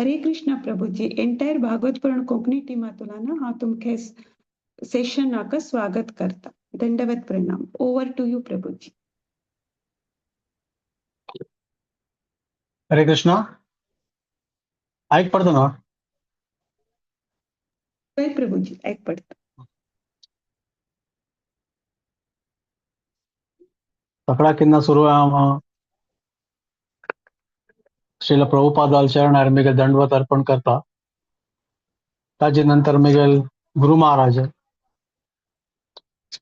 हरे कृष्णा प्रभुजी एंटायर भागवत पुराण कोंकणी टीमातुल्यान हांव तुमचे सेशनाक स्वागत करता. दंडवत प्रणाम. ओवर टू यू प्रभुजी. हरे कृष्णा. ऐक पडतो ना. जय प्रभुजी ऐक पडतं. तकड़ा किन्ना सुरू श्रील प्रभुपादाल शरण मिगेल दंडवत अर्पण करता. ताजे नंतर मिगेल गुरु महाराज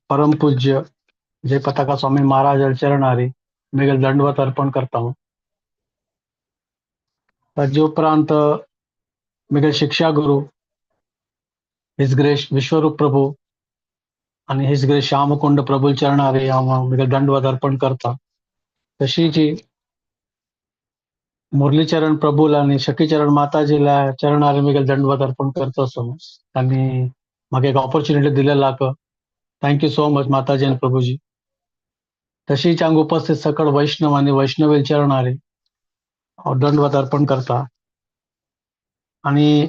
परम पूज्य जय पताका स्वामी महाराज चरणारी मिगेल दंडवत अर्पण करता हूँ. ताजे उपरांत मिगेल शिक्षा गुरु हिज ग्रेस विश्वरूप प्रभु आणि हिज ग्रेस श्यामकुंड प्रभु चरणारी हांव मिगेल दंडवत अर्पण करता. तशीची मुरलीचरण प्रभूला आणि शकीचरण माताजीला चरणारी मिगेल दंडवत अर्पण करतो असो. त्यांनी म्हाका एक ऑपॉर्च्युनिटी दिलेला थँक्यू सो मच माताजी आणि प्रभुजी. तशीच हांगा उपस्थित सकळ वैष्णव आणि वैष्णवी चरणारी हांव दंडवत अर्पण करता आणि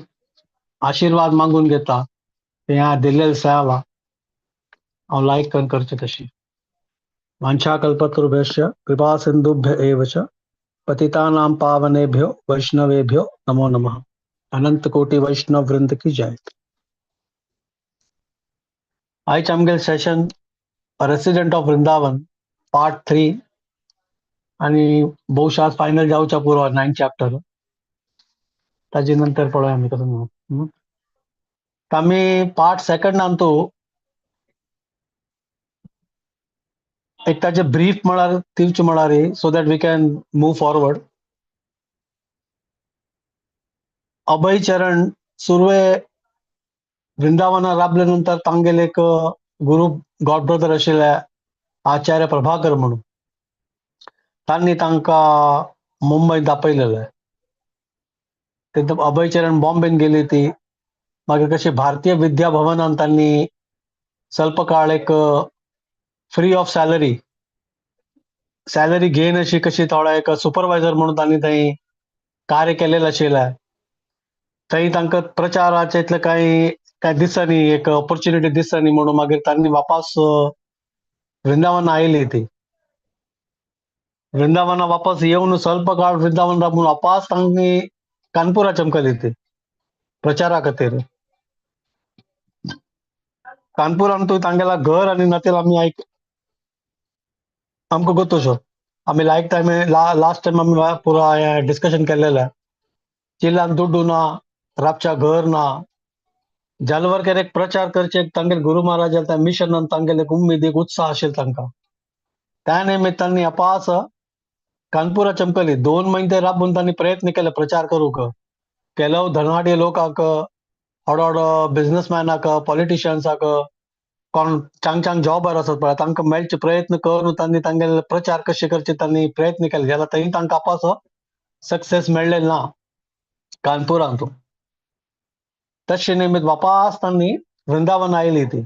आशीर्वाद मागून घेता ते ह्या दिलेल्या सेवा हांव लायक करून करचें. तशी वाञ्छाकल्पतरुभ्यश्च कृपा सिंधुभ्य एव च पतितानां पावनेभ्यो वैष्णवेभ्यो नमो नमः. अनंत कोटि वैष्णव वृंद की जय. आयज आमगेल session resident of Vrindavan part 3 आणि बहुशा फायनल जावच्या पुरो 9 चॅप्टर. ताजे नंतर पळोवया आमी कसो म्हणून. आमी पार्ट सेकंड आणतो एक ताजे ब्रीफ म्हळ्यार दिवचे म्हळ्यार so that we can move forward. Abhay Charan सुरवे वृंदावना राबले नंतर तांगेल एक गुरु गॉड ब्रदर आशिल्ले आचार्य प्रभाकर म्हणून तांणी तांकां मुंबईत दापयलेले. तेन्ना अभय चरण बॉम्बेन गेली ती मागीर कशी भारतीय विद्या भवनान तांणी स्वल्प काळ एक फ्री ऑफ सॅलरी घेवन अशी कशी थोडा एक सुपरवायझर म्हणून तांणी थंय कार्य केलेलें आशिल्लें. थंय तांकां प्रचाराचे इतले काय दिसनी एक ऑपॉर्च्युनिटी दिसनी म्हणून मागीर तांणी वापस वृंदावन आयली. ती वृंदावना वापस येवन स्वल्प काळ वृंदावन राबून वापस तांणी कानपुरा चमकली ती प्रचारा खातीर. कानपुरान तू तांगेला घर आनी नतेल आमी आमकां गोतोशो आमी लास्ट टायम आमी पुरो डिस्कशन केलेलें. चिल्लान दुड्डू ना रातच्या घर ना जालवर एक प्रचार करचे तांगेल गुरु महाराज मिशनान तांगेल एक उमेद एक उत्साह आशिल्लो तांकां. त्या निमित्तान अपास कानपुरा चमकली. 2 महिने राबून तांणी प्रयत्न केले प्रचार करूंक. केलो धनाढ्य लोकांक हडो बिझनेसमॅनाक पॉलिटिशियन्साक कोण चांग जॉबर आसत पळय तांकां मेळचे प्रयत्न करून तांणी तांगेले प्रचार कशे करचे तांणी प्रयत्न केले. जाल्यार थंय तांकां अपास सक्सेस मेळ्ळें ना कानपुरांत. तशे निमित्त वापस तांणी वृंदावन आयली ती.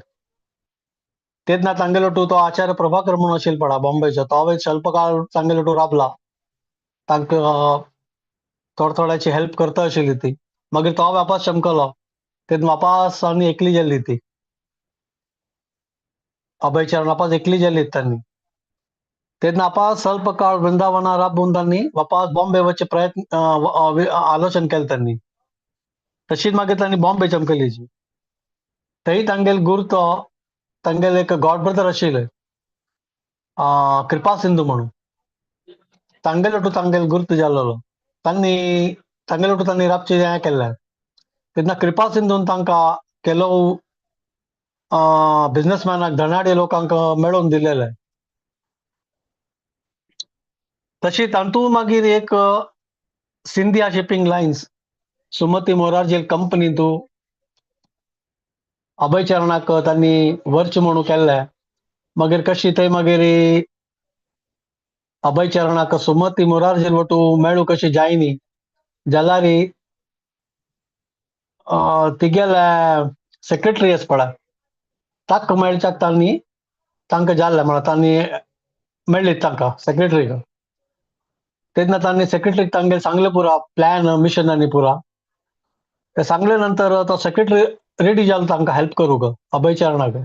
तेन्ना तांगेलो तो आचार्य प्रभाकर म्हणून आशिल्लो पळय बॉम्बेचो तो स्वल्प काळ तांगेलो राबला. तांकां थोड्याची हेल्प करता आशिल्ली ती. मागीर तो वापस चमकलो. तेन्ना वापस आनी एकली जाल्ली ती. अभय चरण वापस एकली जाल्ली तांणी. तेन्ना वापस स्वल्प काळ वृंदावना राबून तांणी वापस बॉम्बे वचचे प्रयत्न आलोचन केलें तांणी. तशीच मागीर तांणी बॉम्बे चमकली. थंय तांगेल गुरू तो तांगेल एक गॉड ब्रदर आशिल्ले कृपा सिंधू म्हणून तांगेल गुरू जाल्लो. तांणी राबचे हें केल्लें. तेन्ना कृपा सिंधून तांकां केलो बिझनेसमॅनाक धनाढ्य लोकांक मेळोवन दिलेले. तशी तातूंत मागीर एक Scindia shipping lines Sumati Morarji company तू अभय चरणाक तांणी वर्च म्हणून केल्लें. मागीर कशी थंय मागीर अभय चरणाक सुमती मोरारजी वटू मेळूं कशी जायनी जाल्यार तिगेले सेक्रेटरी आसा पळय ताका मेळच्याक तांकां जाल्लें म्हळ्यार तांणी मेळ्ळी तांकां सेक्रेटरीक. तेन्ना तांणी सेक्रेटरीक तांगेले सांगलें पुरो प्लॅन मिशन आनी पुरा ते सांगले नंतर तो सेक्रेटरी रेडी जालो तांकां हेल्प करूंक अभय चरणाक.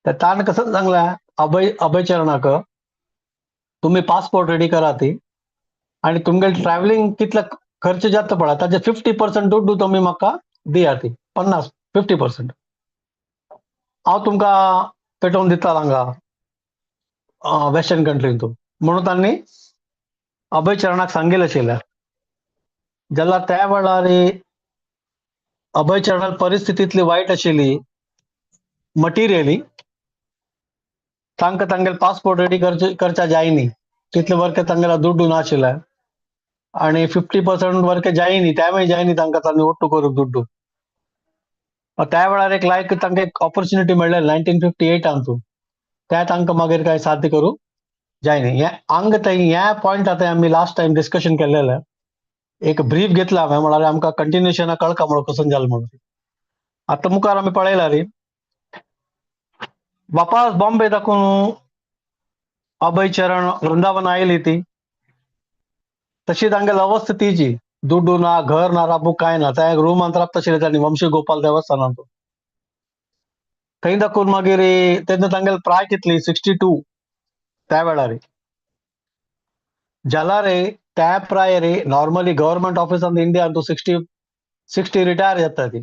ते ताण कसं सांगला अभय चरणाक, तुम्ही पासपोर्ट रेडी करा ती आणि तुमगे ट्रॅव्हलिंग कितलं खर्च जाता पळा ताचे 50% दुड्डू तुम्ही म्हाका दिया ती 50% हांव तुमकां पेटोवन दिता हांगा वेस्टर्न कंट्रींतून म्हणून तांणी अभय चरणाक सांगील आशिल्लें. जाल्यार त्या वेळार अभय चरणाक परिस्थिती इतली वायट आशिल्ली मटिरियली, तांकां तांगेले पासपोर्ट रेडी करचा जायनी, तितले वरके तांगेलो दुड्डू नाशिल्ले आणि 50% वरके जायनी, टायमय जायनी तांकां तांणी ओट्टू करूंक दुड्डू. त्या वेळार एक लायक तांकां एक ऑपॉर्च्युनिटी मेळ्ळें 1958 हातून, त्या तांकां मागीर कांय साध्य करूंक जायनी. ह्या पॉयंट आतां आमी लास्ट टायम डिस्कशन केल्लेलें, एक ब्रीफ घेतला हांवें, म्हळ्यार आमकां कंटिन्युएशन कळका म्हणून कसं जालें म्हणून. आतां मुखार आमी पळयला रे वापस बॉम्बे दाखून अभय चरण वृंदावन आयली ती तशी तांगेली अवस्था तीची, दुड्डू ना, घर ना, राबूक कांय ना. त्या रूमांत राबता आशिल्ले तांणी वंशी गोपाल देवस्थानांत. थंय दाखून मागीर तेन्ना तांगेली प्राय कितली 62 त्या वेळार. जाल्यार त्या प्रायर नॉर्मली गव्हर्नमेंट ऑफिसान इंडियान तूं 60 रिटायर जाता ती.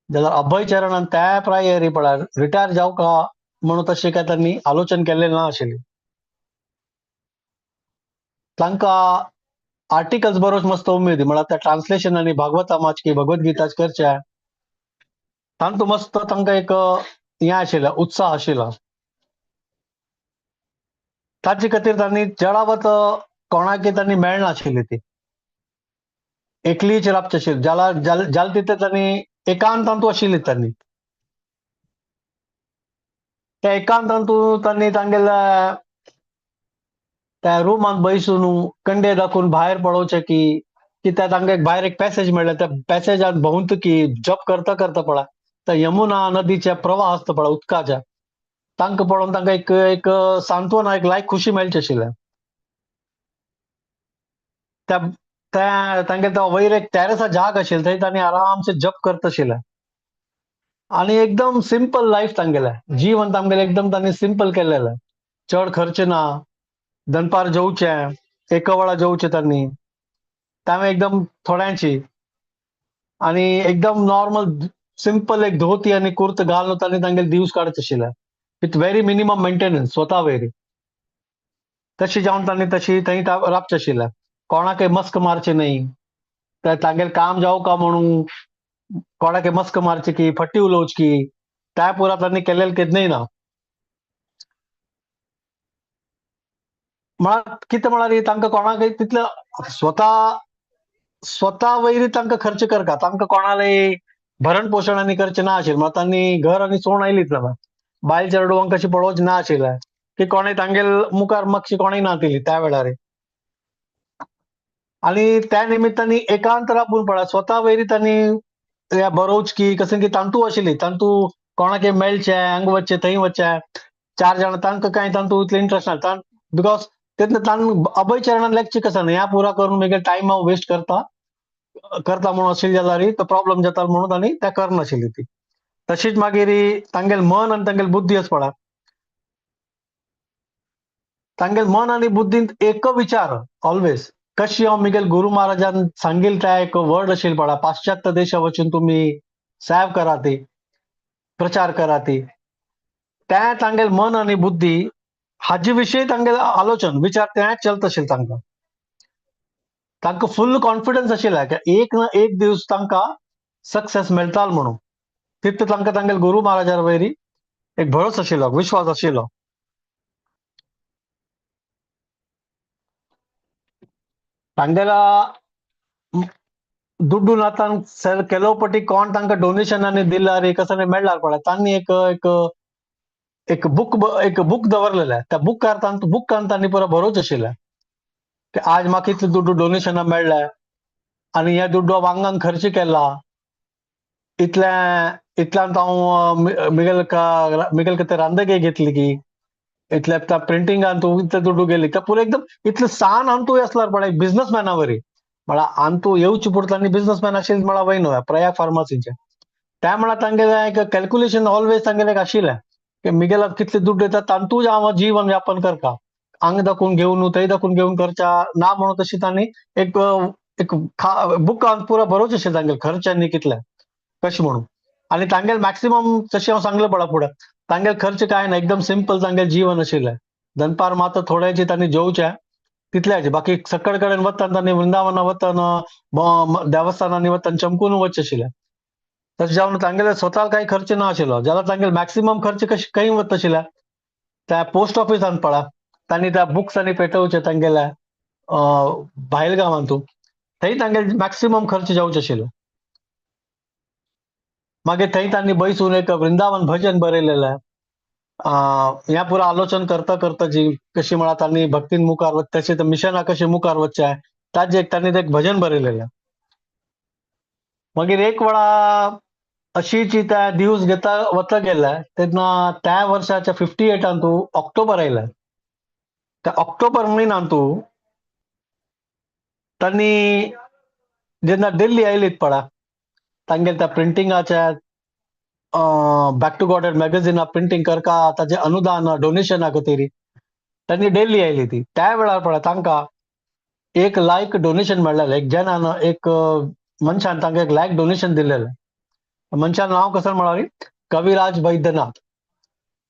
जाल्यार अभय चरणान त्या प्रायर पळय रिटायर जावका म्हणून तशें काय तांणी आलोचन केल्लें ना आशिल्लें. तांकां आर्टिकल्स बरोवच मस्त उमेद, म्हळ्यार त्या ट्रान्सलेशनांनी भागवता वाचकी, भगवद्गीता करच्या तांतूं मस्त तांकां एक हें आशिल्लें, उत्साह आशिल्लो. ताचे खातीर तांणी चडावत कोणाकय तांणी मेळनाशिल्ली ती, एकलीच राबची आशिल्ली. जाल्यार तितले तांणी एकांतांतू आशिल्ली तांणी. त्या एकांतांतू तांणी तांगेल्या त्या रुमांत बसून कंडे दाखून भायर पळोवचें की त्या तांकां भायर एक पॅसेज मेळ्ळें. त्या पॅसेजांत भोंवतकी जप करता करता पळय त्या यमुना नदीचे प्रवाह आसता पळय उदकाच्या, तांकां पळोवन तांकां एक सांत्वना, एक लायक खुशी मेळची आशिल्लें. त्या तांगे तो वयर एक टॅरसा जाग आशिल्लो, थंय तांणी आरामसे जप करता आशिल्ले आनी एकदम सिंपल लायफ तांगेलें जीवन तांगेलें एकदम तांणी सिंपल केल्लेलें. चड खर्च ना, दनपार जेवचें, एका वेळा जेवचें तांणी, तांवें एकदम थोड्यांची आनी एकदम नॉर्मल सिंपल एक धोती आनी कुर्त घालून तांणी तांगेले दिवस काडचे आशिल्ले विथ व्हेरी मिनिमम मेंटेनन्स स्वता वयर. तशी जावन तांणी तशी थंय राबचें आशिल्लें. कोणाकय मस्क मारचे न्हय, तांगेलें काम जावका म्हणून कोणाकय मस्क मारची की, फटी उलोवची की, त्या पुरा तांणी केल्लें केन्नय ना. म्हळ्यार कितें म्हळ्यार तांकां कोणाकय तितलें स्वता वयर तांकां खर्च करता, तांकां कोणालय भरण पोशण आनी करचें ना आशिल्लें. म्हळ्यार तांणी घर आनी सोण आयलीच ना, बायल चेडवांक अशें पळोवचें ना आशिल्लें की कोणें तांगेल मुखार मातशी कोणेय ना दिली त्या वेळार. आनी त्या निमित्तानी एकांत राबून पळय स्वता वयर तांणी बरोवची की कसं की तांतू आशिल्ली, तांतू कोणाकय मेळचें, हांगा वचचें, थंय वचचें, 4 जाणां तांकां कांय तांतू इतलें इंट्रस्ट ना. बिकॉज तेन्ना अभय चरणान लेक्चर कसं ह्या पुरा करून मागीर टायम हांव वेस्ट करता म्हणून आशिल्ली जाल्यार तो प्रॉब्लेम जाता म्हणून तांणी त्या करनाशिल्ली ती. तशीच मागीर तांगेलें मन आनी तांगेली बुद्धी आसा पळय, तांगेले मन आनी बुद्दींत एक विचार ऑलवेज, कशी हांव मिगेल गुरु महाराजान सांगील त्या एक वर्ड आशिल्लो पळय, पाश्चात्य देशा वचून तुमी सेव करा ती, प्रचार करा ती. त्या तांगेले मन आनी बुद्धी हाजे विशीं तांगेलें आलोचन विचार तेच चलता आशिल्ले तांकां. तांकां फुल्ल कॉन्फिडन्स आशिल्लें की एक ना एक दीस तांकां सक्सेस मेळटालो म्हणून. तितलो तांकां तांगेले गुरु महाराजा वयर एक भरोस आशिल्लो, विश्वास आशिल्लो. तांगेला दुड्डू नातान ಕೆಲವು ಪಟ್ಟಿ कोण तांकां डोनेशनांनी दिल्यार कसं मेळ्ळार पळय, तांणी एक बूक दवरलेलें. त्या बुकान तांणी पुरो बरोवचें आशिल्लें की आज म्हाका इतलें दुड्डू डोनेशनां मेळ्ळें आनी हे दुड्डू हांव हांगां खर्च केला, इतल्यांत हांव मिगेल खातीर रांदगी घेतली की, इतल्या त्या प्रिंटिंगान तूं इतलें दुड्डू गेली, ते पुरो एकदम इतलें सान हांतूय आसल्यार पळय बिझनसमॅना वरी म्हळ्यार आनी तूं येवचे पुरो तांणी बिझनसमॅन आशिल्ले म्हळ्यार वय न्हू प्रयाग फार्मासीचे त्या म्हळ्यार तांगेलें एक कॅल्क्युलेशन ऑलवेज तांगेलें एक आशिल्लें की मिगेला कितले दुड्ड येता तांतूच हांव जीवन व्यापन करता हांगा दाखवून घेवन थंय दाखवून घेवन करच्या ना म्हणून तशी तांणी एक एक बुक पुरो बरोवचें आशिल्लें तांगेले खर्च आनी कितले कशें म्हणून आनी तांगेले मॅक्सिमम तशें हांव सांगलें पळय फुडें तांगेले खर्च काय ना एकदम सिंपल तांगेलें जीवन आशिल्लें दनपार मात थोडेंशें तांणी जेवचें तितल्याचें बाकी सकयल कडेन वतना तांणी वृंदावना वतना देवस्थानांनी वतना चमकून वचचें आशिल्लें तशें जावन तांगेले स्वता काही खर्च ना आशिल्लो जाल्यार तांगेले मॅक्सिमम खर्च कशें खंय वता आशिल्ले त्या पोस्ट ऑफिसान पळय तांणी त्या बुक्स आनी पेटोवचे तांगेल्या भायल गांवांतू थंय तांगेले मॅक्सिमम खर्च जावचे आशिल्ले मागीर थंय तांणी बसून एक वृंदावन भजन बरयलेलें ह्या पुरो आलोचन करता करता जी कशी म्हळ्यार तांणी भक्तीन मुखार तशें मिशना कशें मुखार वचचें ताजें तांणी एक भजन बरयलेलें मागीर एक वेळा अशीच त्या दिवस घेता वता गेले तेन्ना त्या वर्साच्या 58 ऑक्टोबर आयले त्या ऑक्टोबर म्हयन्यांतू तांणी जेन्ना दिल्ली आयलीत पळय तांगेले त्या प्रिंटिंगाच्या बॅक टू गॉडेड मॅगझिना प्रिंटिंग करता ताजें अनुदान डोनेशना खातीर तांणी दिल्ली आयली ती त्या वेळार पळय तांकां 1 लाख डोनेशन मेळ्ळेलें एक जनान एक मनशान तांकां 1 लाख डोनेशन दिलेलें मनशान नांव कसं म्हळ्यार कविराज वैद्यनाथ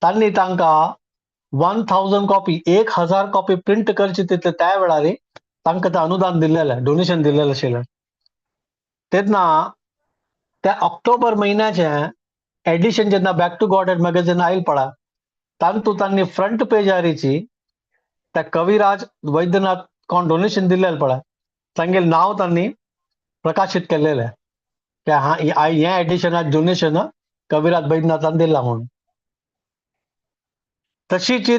तांणी तांकां 1000 कॉपी 1000 कॉपी प्रिंट करची तितले त्या वेळार तांकां तें अनुदान दिल्लेलें डोनेशन दिल्लेलें आशिल्लें तेन्ना त्या ऑक्टोबर म्हयन्याचें एडिशन जेन्ना बॅक टू गॉडेड मॅगझिन आयल पळय तांतूं तांणी फ्रंट पेजारीची त्या कविराज वैद्यनाथ कोण डोनेशन दिल्लेलें पळय तांगेलें नांव तांणी प्रकाशीत केल्लेलें हे एडिशनाक डोनेशन कविराज वैद्यनाथान दिला म्हणून तशीच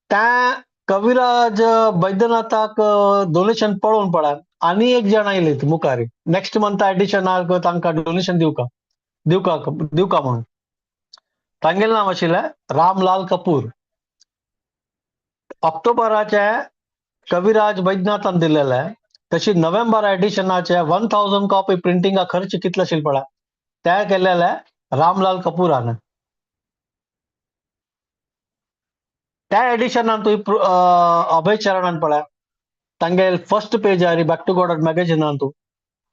त्या कविराज वैद्यनाथाक डोनेशन पळोवन पळय आनी एक जण आयले मुखार नेक्स्ट मंथ एडिशनाक तांकां डोनेशन दिवका म्हणून तांगेलें नांव आशिल्लें रामलाल कपूर ऑक्टोबराचे कविराज वैद्यनाथान दिलेलें तशी नोव्हेंबर एडिशनाचे 1000 कॉपी प्रिंटिंगा खर्च कितलो आशिल्लो पळय ते केल्लेले रामलाल कपुरान त्या एडिशनान तूं अभय चरणान पळय तांगेले फर्स्ट पेजार बॅक टू गॉडेड मॅगझिनान तूं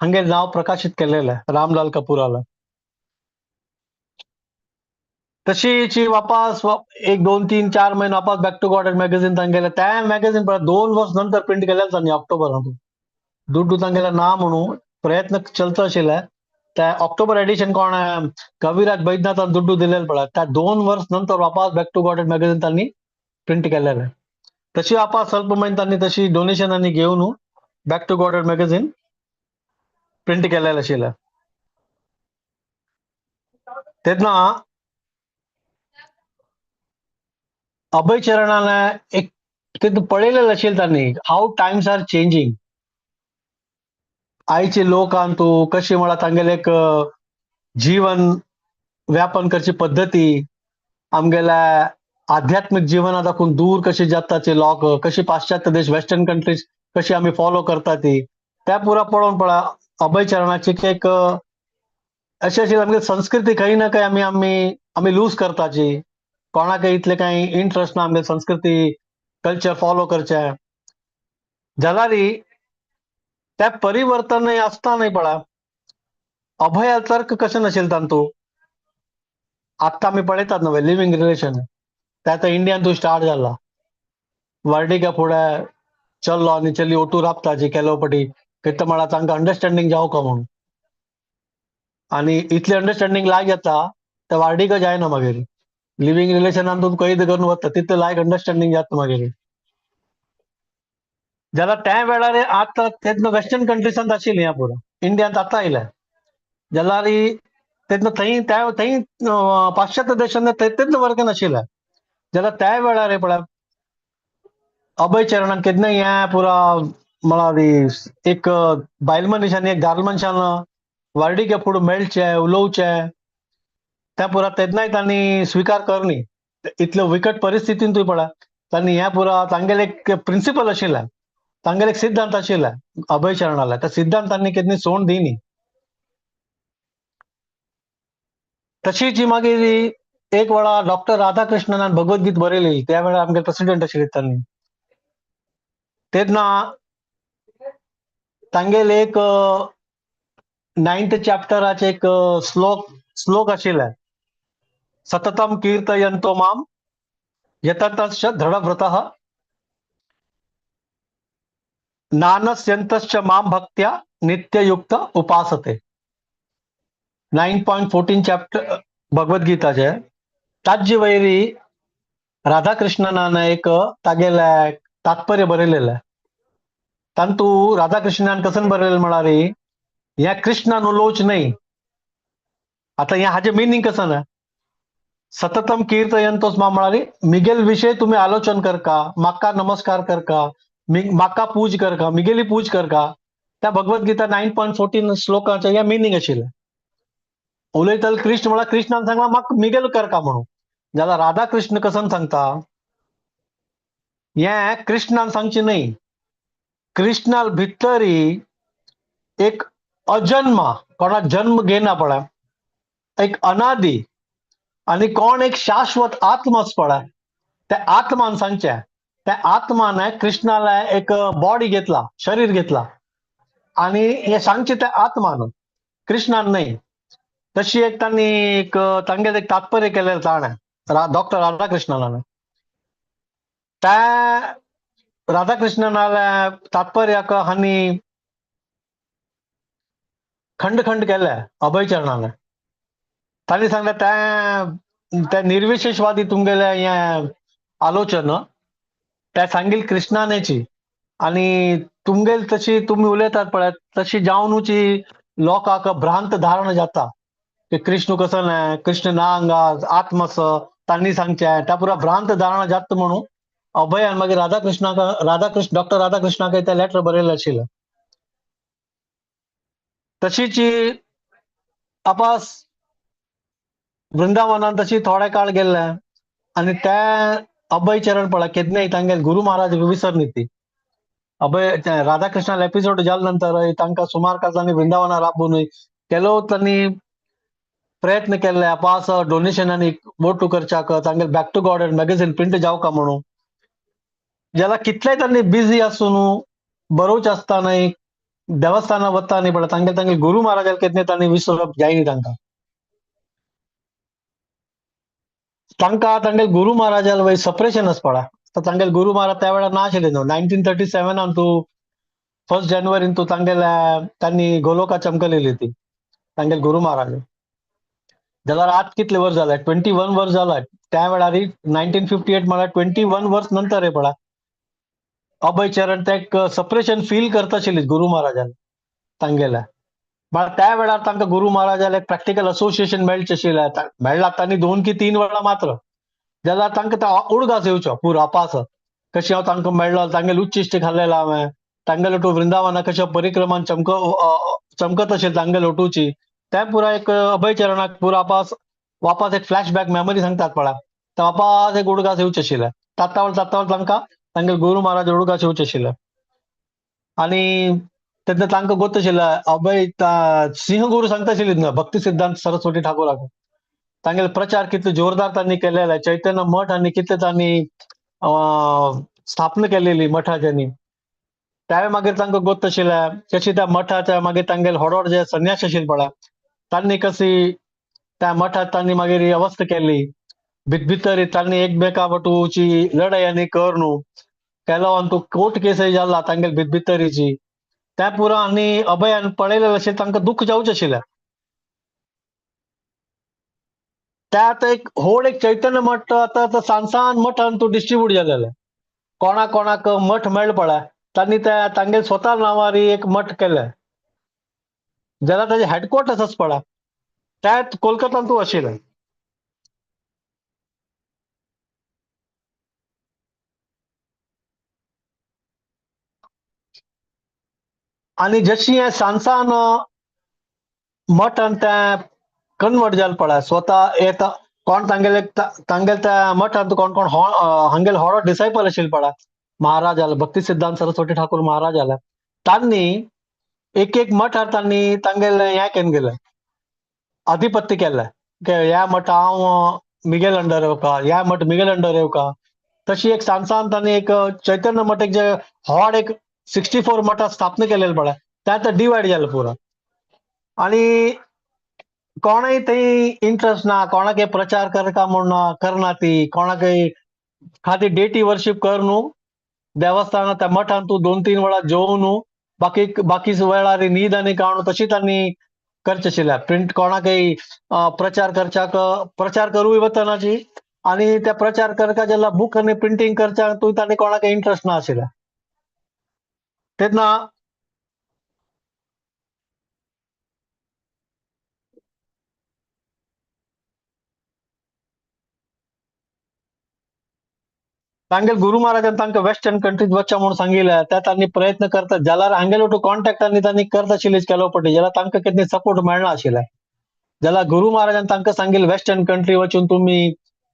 हांगेलें नांव प्रकाशीत केल्लेलें रामलाल कपुराला तशीच वापस 1, 2, 3, 4 महिने वापस बॅक टू गॉडेड मॅगझिन तांगेलें त्या मॅगझिन पळय 2 वर्स नंतर प्रिंट केलेलें तांणी ऑक्टोबरान दुड्डू तांगेलें ना म्हणून प्रयत्न चलता आशिल्ले त्या ऑक्टोबर एडिशन कोण कविराज वैद्यनाथान दुड्डू दिलेलें पळय त्या 2 वर्स नंतर वापस बॅक टू गॉडेड मॅगझिन तांणी प्रिंट केलेलें तशी वापस स्वल्प महिने तांणी तशी डोनेशनांनी घेवन back to godhead magazine print केलेलें आशिल्लें तेन्ना अभय चरणान एक तेन्ना पळयलेलें आशिल्लें तांणी हाऊ टायम्स आर चेंजिंग आयचे लोकांक तूं कशी म्हळ्यार तांगेलें एक जीवन व्यापन करची पद्दती आमगेल्या आध्यात्मिक जिवना दाखवून दूर कशी जातात लोक कशी पाश्चात्य देश वेस्टर्न कंट्रीज कशी आमी फॉलो करता ती त्या पुरा पळोवन पळय अभय चरणाची एक अशी आशिल्ली आमगे संस्कृती खंय ना खंय आमी आमी आमी लूज करताची कोणाकय इतले कांय इंट्रस्ट ना आमगे संस्कृती कल्चर फॉलो करचे जाल्यार त्या परिवर्तन आसताना पळय अभय तर्क कशें नाशिल्लें तांतू आत्तां आमी पळयतात न्हू लिव्हिंग रिलेशन ते आतां इंडियान तूं स्टार्ट जाला वर्डिका फुडें चल्लो आनी चली ओटू राबताची केलोपटी कितें म्हळ्यार तांकां अंडरस्टँडींग जावका म्हणून आनी इतली अंडरस्टँडींग लायक येता ते वार्डिका जायना मागीर लिव्हिंग रिलेशनान तूं कैद करून वता तितले लायक अंडरस्टँडींग जाता मागीर जाल्यार त्या वेळार आतां तेन्ना वेस्टर्न कंट्रीसांत आशिल्ली ह्या पुरो इंडियांत आतां आयल्या जाल्यार तेन्ना थंय पाश्चात्य देशांत तेन्ना वर्क नाशिल्लें जाल्यार त्या वेळार पळय अभय चरणान केन्ना हें पुरा म्हळ्यार एक बायल मनीस आनी एक दादलो मनशान वार्डिके फुडें मेळचें उलोवचें त्या पुरा तेन्नाय तांणी स्विकार करनी इतल्यो विकट परिस्थितीन तुवें पळय तांणी हें पुरा तांगेलें एक प्रिंसिपल आशिल्लें तांगेल एक सिद्धांत आशिल्ले अभय चरणाला, त्या सिद्धांतांनी कितनी सोंड दिनी. तशीच ही मागीर एक वेळा डॉक्टर राधाकृष्णनान भगवद्गीत बरयली, त्या वेळार आमगे प्रेसिडेंट आशिल्ले तांणी. तेन्ना तांगेल एक 9th चॅप्टराचे एक श्लोक आशिल्ले, सततम कीर्तयन्तो माम यततश्च दृढव्रतः नानस्यन्तश्च माम भक्त्या नित्ययुक्त उपासते. 9.14 चॅप्टर भगवद्गीताचे ताजी वयरी राधाकृष्णनान एक तागेले तात्पर्य बरयलेले. तांतू राधाकृष्णान कसन बरयलें म्हळ्यार हे कृष्णान उलोवच न्हय. आता हे हाजे मिनींग कसन सततम कीर्तयंतोच माम म्हळ्यार मिगेल विशय तुम्ही आलोचन करका, म्हाका नमस्कार करका, म्हाका पूज करका, मिगेली पूज करका. त्या भगवद्गीता 9.14 श्लोकाचे हे मिनींग आशिल्ले. उलयतले कृष्ण म्हळ्यार कृष्णान सांगला म्हाका मिगेल करका म्हणून. जाल्यार राधाकृष्ण कसन सांगता हे कृष्णान सांगचे न्हय. कृष्णा भितरी एक अजन्मा, कोणाक जन्म घेना पळय, एक अनादी आणि कोण एक शाश्वत आत्मा पळय, त्या आत्मान सांगचे. त्या आत्माने कृष्णाला एक बॉडी घेतला, शरीर घेतला आणि हे सांगचे त्या आत्मान, कृष्णान नाही. तशी एक त्यांनी एक तांगेल एक तात्पर्य केलेलं ताणे डॉक्टर राधाकृष्णनान. त्या राधाकृष्णनाला तात्पर्याक हांनी खंड खंड केले अभय चरणाने. तांणी सांगले त्या निर्विशेषवादी तुमगेले हे आलोचन त्या सांगील कृष्णानेची आणि तुमगेल तशी तुम्ही उलयतात पळय तशी जावनूची लोकांक भ्रांत धारण जाता की कृष्ण कसं नाही, कृष्ण ना हांगा आत्मस तांणी सांगचे त्या पुरा भ्रांत धारण जाता म्हणून अभयान मागीर डॉक्टर राधाकृष्णाक त्या लेटर बरयलें आशिल्लें. तशीच आपास वृंदावनान तशी थोडे काळ गेले आणि त्या अभय चरण पळय केदने तांगेल गुरु महाराज विसरली ती अभय राधाकृष्णाला एपिसोड जाल्या नंतर तांकां सुमार काळ तांणी वृंदावनार राबून केलो तांणी प्रयत्न केले आपास डोनेशनांनी वोट करच्याक तांगेल back to god magazine print जावका म्हणून. जाल्यार कितलेय तांणी बिझी आसून बरोवच आसतना देवस्थानां वता न्ही पळय तांगेल गुरु महाराजाल केदने तांणी विसरप जायनी तांकां. तांगेल गुरु महाराजाल वय सप्रेशन आस पळय. तांगेल गुरु महाराज त्या वेळार ना आशिल्ले न्हू. 1937 तू 1 जानेवारी तू तांणी गोलोका चमकलेली ती तांगेल गुरु महाराज. जाल्यार आज कितले वर्स जाले 21 वर्स जाला. त्या वेळार 1958 म्हळ्यार 21 वर्स नंतर हे पळय अभय चरण ते एक सप्रेशन फील करता आशिल्ली गुरु महाराजान तांगेल्या. म्हळ्यार त्या वेळार तांकां गुरु महाराजाल एक प्रॅक्टिकल असोसिएशन मेळचें आशिल्लें. मेळ्ळा तांणी 2 की 3 वेळा मात्र. जाल्यार तांकां उडगास येवचो पुरो अपास कशी हांव तांकां मेळ्ळो, तांगेल उच्चिश्ट खाल्लेला हांवें, तांगेल ओटू वृंदावना कशा परिक्रमान चमकत आशिल्ली तांगेल ओटूची त्या पुरा एक अभय चरणाक पुरो वापस एक फ्लॅशबॅक मेमरी सांगतात पळय तर वापस एक उडगास येवचें आशिल्लें. तात्तावळ तांकां तांगेल गुरु महाराज उडगास येवचें आशिल्लें. आणि तेन्ना तांकां गोत आशिल्लें अभय सिंह गुरु सांगता आशिल्ली भक्ती सिद्धांत सरस्वती ठाकुराक तांगेल प्रचार कितले जोरदार तांणी केलेले. चैतन्य मठ आनी कितले तांणी स्थापना केलेली मठाच्यांनी. त्या मागीर तांकां गोत आशिल्लें कशी त्या मठाच्या मागीर तांगेल व्हड जे संन्यास आशिल्ले पळय तांणी कशी त्या मठात तांणी मागीर ही अवस्था केली. भितर तांणी एकमेका वटूची लढाई आनी कर न्हू केलो आनी तू कोर्ट केसय जाल्ला तांगेल भितरीची त्या पुरा आनी अभयान पळयलेलें अशें तांकां दुख्ख जावचें आशिल्लें. त्यात एक व्हड एक चैतन्य मठ आता सांसान मठान तू डिस्ट्रीब्यूट जालेले. कोणाक मठ मेळ्ळे पळय तांणी त्या तांगेल स्वता नांवार एक मठ केले. जाल्यार ताजे हेडक्वॉर्टर्स आसा पळय त्यात कोलकातान तू आशिल्लें. आणि जशी हे सांसान मठ आणि त्या कन्वर्ट जाल पळय स्वता येता कोण तांगेल त्या मठांत कोण कोण हांगेल व्हडो डिसायपल आशिल्लो पळय महाराज जाले भक्ती सिद्धांत सरस्वती ठाकूर महाराज जाले तांणी एक एक मठ तांणी तांगेले हे केन गेले आधिपत्य केले की ह्या मठ हांव मिगेल अंडर येवका ह्या मठ मिगेल अंडर येवका तशी एक सांसान तांणी एक चैतन्य मठ एक जे व्हड एक 64 मठां स्थापना केलेले पळय त्यात डिवायड जालें पुरो आणि कोणाय थंय इंटरेस्ट ना कोणाक प्रचार करता म्हूण करना ती कोणाक खाली डेटी वर्शीप कर न्हू देवस्थान त्या मठान तू 2-3 वेळा जेव न्हू बाकी वेळार न्हीद आनी कावण तशी तांणी करचे आशिल्ले प्रिंट कोणाकय प्रचार करच्याक प्रचार करूय वतनाची आणि त्या प्रचार करता जेन्ना बूक आनी प्रिंटींग करच्या तू तांणी कोणाक इंटरेस्ट ना आशिल्ले तेन्ना तांगेल गुरु महाराजान तांकां वेस्टर्न कंट्रीज वचचा म्हणून सांगिल्ले त्या तांणी प्रयत्न करता जाल्यार हांगेलो टू कॉन्टॅक्ट तांणी करता आशिल्ले केलो पडटी जाल्यार तांकां कितें सपोर्ट मेळना आशिल्ले जाल्यार गुरु महाराजान तांकां सांगिल्ले वेस्टर्न कंट्री वचून तुमी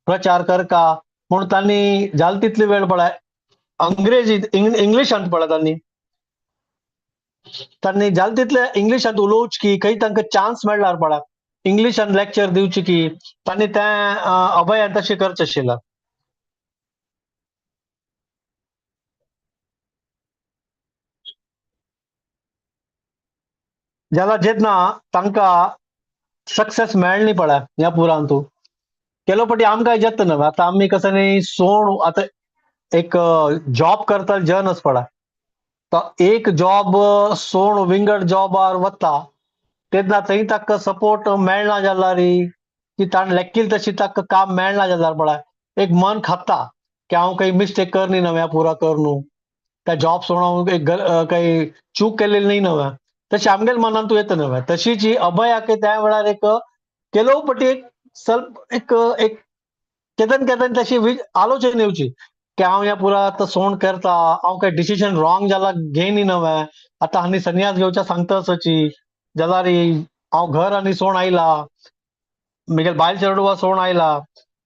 प्रचार करता म्हणून तांणी जाल तितली वेळ पळय अंग्रेजी इंग्लिशांत पळय तांणी जाल तितले इंग्लिशांत उलोवचे की खंय तांकां चान्स मेळ्ळार पळय इंग्लिशांत लेक्चर दिवचे की तांणी तें अभयान तशें करचें आशिल्लें जाल्यार जेन्ना तांकां सक्सेस मेळ्ळी पळय ह्या पुरांतू केलो पटी आमकां जेत न्हय आतां आमी कसं न्ही सोण आतां एक जॉब करता जन आस पळय तो एक जॉब सोण विंगड जॉबार वता तेन्ना थंय ताका सपोर्ट मेळना जाल्यार की ताणें लेखील तशी ताका काम मेळना जाल्यार पळय एक मन खाता की हांव खंय मिस्टेक करनी न्हय ह्या पुरा कर न्हू त्या जॉब सोडून एक काही चूक केलेली नाही नव्हे तशी आमगेल मनान तू येत नव्हे तशीच ही अभयाक त्या वेळार एक केलो पटी एक स्वल्प एक केदन केदन तशी आलोचना येवची की हांव ह्या पुरा आतां सोंड करता हांव काही डिसिजन रॉंग जाल्यार घेयनी नव्हे आतां हांणी संन्यास घेवच्या सांगता आसची जाल्यार हांव घर आनी सोण आयला म्हगेल बायल चेडवा सोण आयला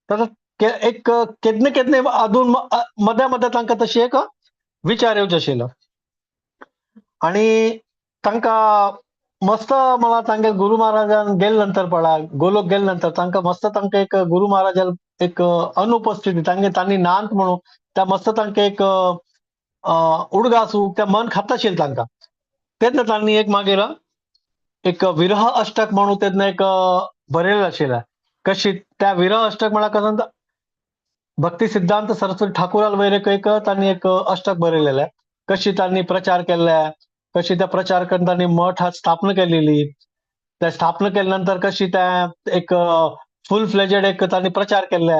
तर एक केदने केदने अधून मध्या मध्य तांकां तशी एक विचार येवचे आशिल्लो आणि तांकां मस्त मला तांगे गुरु महाराजान गेले नंतर पळय गोलोक गेले नंतर तांकां मस्त तांकां एक गुरु महाराजान एक अनुपस्थिती तांणी नांत म्हणून त्या मस्त तांकां एक उडगासू त्या मन खाता आशिल्लें तांकां तेन्ना तांणी एक मागीर एक विरह अष्टक म्हणून तेन्ना एक बरयलेलें आशिल्लें कशी त्या विरह अष्टक म्हळ्यार कसं भक्ती सिद्धांत सरस्वती ठाकुराल वयर एक तांणी एक अष्टक बरयलेलें कशी तांणी प्रचार केल्ले कशी त्या प्रचार करून तांणी मठ स्थापना केलेली त्या स्थापना केल्या नंतर कशी त्या एक फुल फ्लेजेड एक तांणी प्रचार केल्ले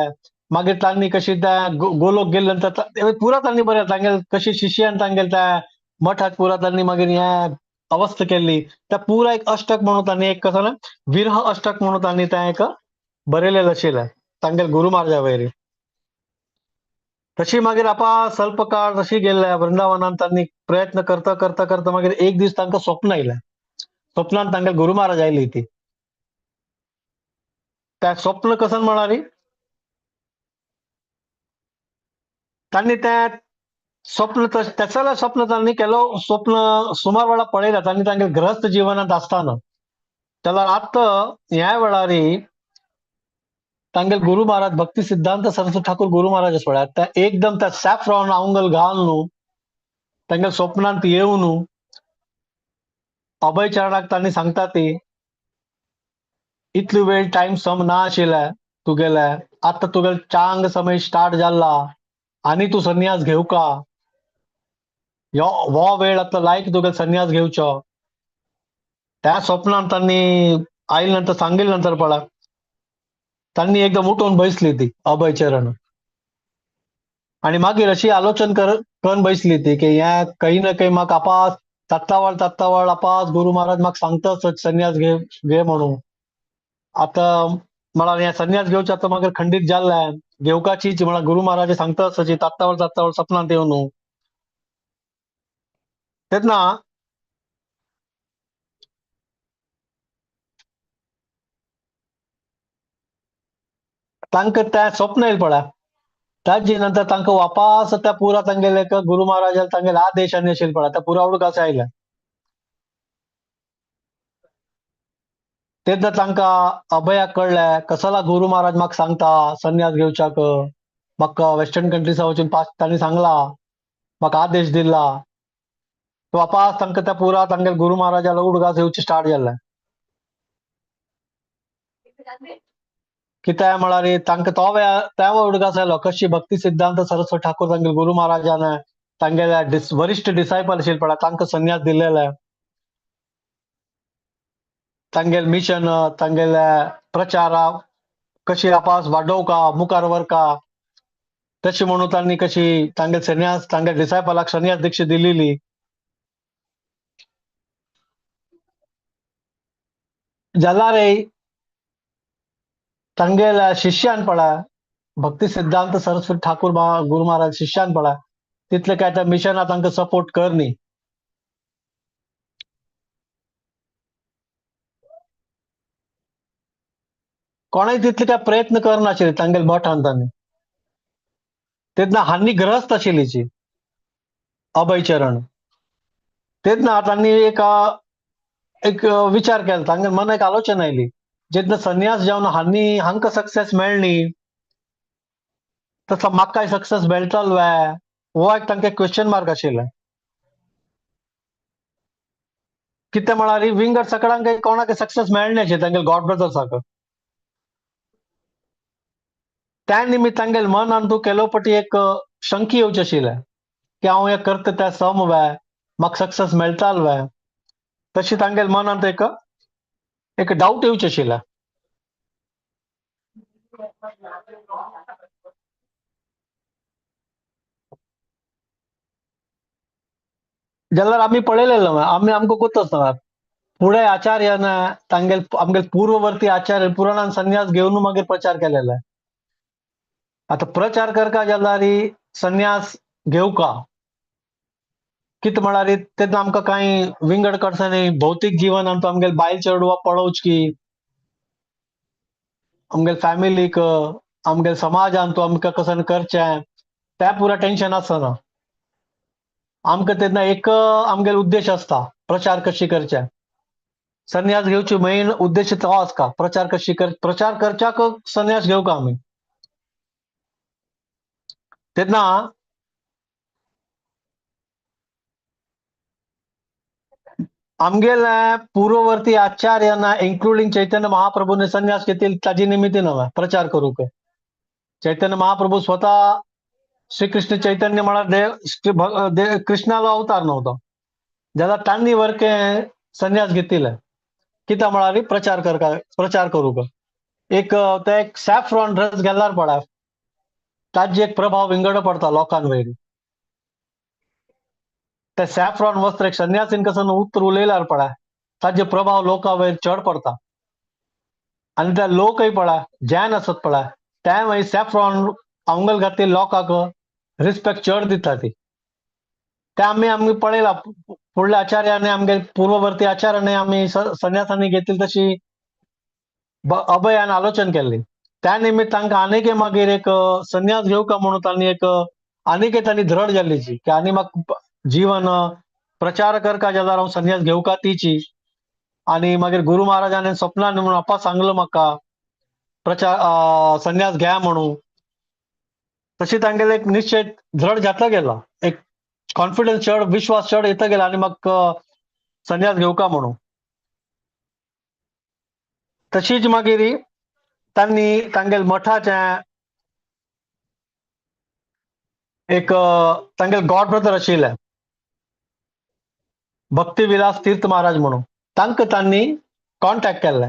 मागीर तांणी कशी त्या गोलोक गेले नंतर पुरा तांणी बरयलें तांगेल कशी शिष्यान तांगेल त्या मठात पुरा तांणी मागीर हें अवस्था केल्ली त्या पुरा एक अष्टक म्हणून तांणी एक कसो विरह अष्टक म्हणून तांणी तें एक बरयलेलें आशिल्लें तांगेल गुरु महाराजा वयर तशी मागीर आपा स्वल्प काळ तशी गेले वृंदावनात तांणी प्रयत्न करता करता करता मागीर एक दीस तांकां स्वप्न आयलें स्वप्नांत तांगेल गुरु महाराज आयली ती त्या स्वप्न कसं म्हणाली तांणी तें स्वप्न त्याचं स्वप्न तांणी केलो स्वप्न सुमार वेळा पळयला तांणी तांगेल ग्रस्त जिवनांत आसतना जाल्यार आत्ता ह्या वेळार तांगेल गुरु महाराज भक्ती सिद्धांत सरस्वती ठाकूर गुरु महाराज पळय त्या एकदम त्या सॅफ्रॉन आंगल घाल न्हू तांगेल स्वप्नांत येव न्हू अभय चरणाक तांणी सांगता ती इतली वेळ टाइम सम ना आशिल्ले तुगेले आतां तुगेले चांग समय स्टार्ट जाला आनी तू संन्यास घेवका हो वेळ आतां लायक तुगेले संन्यास घेवचो त्या स्वप्नांत तांणी आयले नंतर सांगिल्ले नंतर पळय तांणी एकदम उठून बसली ती अभय चरण आणि मागीर अशी आलोचना करून बसली ती की हे काही ना काही म्हाका आपास तत्तावळ आपास गुरु महाराज म्हाका सांगता संन्यास घे म्हणून आता म्हळ्यार हे संन्यास घेवचे आतां मागीर खंडीत जाल्ले घेवकाचीच म्हळ्यार गुरु महाराज सांगता आसची तत्तावळ सपनांत येव न्हू तेन्ना तांकां तें स्वप्न येयलें पळय ताजे नंतर तांकां वापस त्या पुरा तांगेले गुरु महाराज तांगेले आदेश आनी आशिल्ले पळय त्या पुरा उडक अशें आयले. तेन्ना तांकां अभयाक कळ्ळें कसला गुरु महाराज म्हाका सांगता संन्यास घेवच्याक, म्हाका वेस्टर्न कंट्रीसा वचून तांणी सांगला, म्हाका आदेश दिला. वापस तांकां त्या पुरा तांगेले गुरु महाराजाला उडगास येवचे स्टार्ट जालें. कित्याक म्हळ्यार तांकां त्या उडगास आयलो कशी भक्ती सिद्धांत सरस्वती ठाकूर तांगेले गुरु महाराजान तांगेले वरिश्ठ डिसायपल आशिल्ले पळय तांकां संन्यास दिलेले. तांगेले मिशन तांगेले प्रचाराक कशी वापस वाडोवका मुखार व्हरका तशी म्हणून तांणी कशी तांगेले संन्यास तांगेले डिसायपलाक संन्यास दीक्षा दिलेली. जाल्यार तांगेल्या शिष्यान पळय भक्ती सिद्धांत सरस्वती ठाकूर गुरु महाराज शिष्यान पळय तितले काय त्या मिशनाक तांकां सपोर्ट करनी. कोणेय तितले काय प्रयत्न करनाशिल्ले तांगेले मठान तांणी. तेन्ना हान्नी ग्रहस्थ आशिल्लीची अभयचरण. तेन्ना तांणी एक विचार केलो, तांगे मन एक आलोचना आयली. जेन्ना संन्यास जावन हांकां सक्सेस मेळ्ळी तसो म्हाका सक्सेस मेळटलो काय हो एक तांकां क्वेश्चन मार्क आशिल्लें. कितें म्हळ्यार विंगड सकळांक कोणाक सक्सेस मेळना तांगेले गॉड ब्रदर्साक. त्या निमित्त तांगेले मनान तूं केलोपटी एक शंकी येवचें आशिल्लें की हांव हें करता तें सम काय म्हाका सक्सेस मेळटलो काय. तशी तांगेले मनांत एक डाऊट येवचें आशिल्लें. जाल्यार आमी पळयलेलें आमकां कोत्तो आसतना फुडें आचार्यान आमगेले पूर्ववर्ती आचार्य पुराणान संन्यास घेवन मागीर प्रचार केलेले. आतां प्रचार करता जाल्यार संन्यास घेवका कितें म्हळ्यार तेन्ना आमकां कांय विंगड करचें न्ही. भौतीक जिवनांत आमगेले बायल चेडवां पळोवची, आमगेले फॅमिलीक आमगेले समाजान तूं आमकां कसं करचें त्या पुरा टेन्शन आसना. आमकां तेन्ना एक आमगेलो उद्देश आसता प्रचार कशी करचे. संन्यास घेवची मेन उद्देश तो आसता प्रचार करच्याक संन्यास घेवका आमी. तेन्ना आमगेले पूर्ववर्ती आचार्यान इन्क्लुडिंग चैतन्य महाप्रभूने संन्यास घेतली ताजे निमित्त नव्हे प्रचार करूक. चैतन्य महाप्रभू स्वतः श्रीकृष्ण चैतन्य म्हळ्यार कृष्णालो अवतार नव्हतो जाल्यार तांणी वरके संन्यास घेतिल्ले कित्याक म्हळ्यार प्रचार करूक. एक सॅफ्रॉन ड्रेस घाल्यार पळय ताजे एक प्रभाव विंगड पडता लोकांन वयर. ते सॅफ्रॉन वस्त्र एक संन्यासीन कसं उतर उलयल्यार पळय ताजे प्रभाव लोकां वयर चड पडता. आनी ते लोकय पळय जैन आसत पळय ते मागीर सॅफ्रॉन आंगल घातलेल्या लोकांक रिस्पेक्ट चड दिता ती. ते आमी पळयला फुडल्या आचार्यानी आमगे पूर्ववर्ती आचार्यानी आमी संन्यासांनी घेतली तशी अभयान आलोचन केल्ली. त्या निमित्त तांकां आनीक मागीर एक संन्यास घेवका म्हणून तांणी आनीक तांणी धड जाल्लीची की आनी म्हाका जीवन प्रचार करता जाल्यार हांव संन्यास घेवका तीची. आनी मागीर गुरु महाराजान स्वप्नान म्हणून वापस सांगलो म्हाका संन्यास घ्या म्हणून. तशी तांगेले एक निश्चय दृढ जाता गेला, एक कॉन्फिडन्स चड विश्वास चड येता गेला आनी म्हाका संन्यास घेवका म्हणून. तशीच मागीर तांणी तांगेले मठाचे एक तांगेले गॉड ब्रदर आशिल्ले भक्ती विलास तीर्थ महाराज म्हणून तांकां तांणी कॉन्टॅक्ट केल्ले.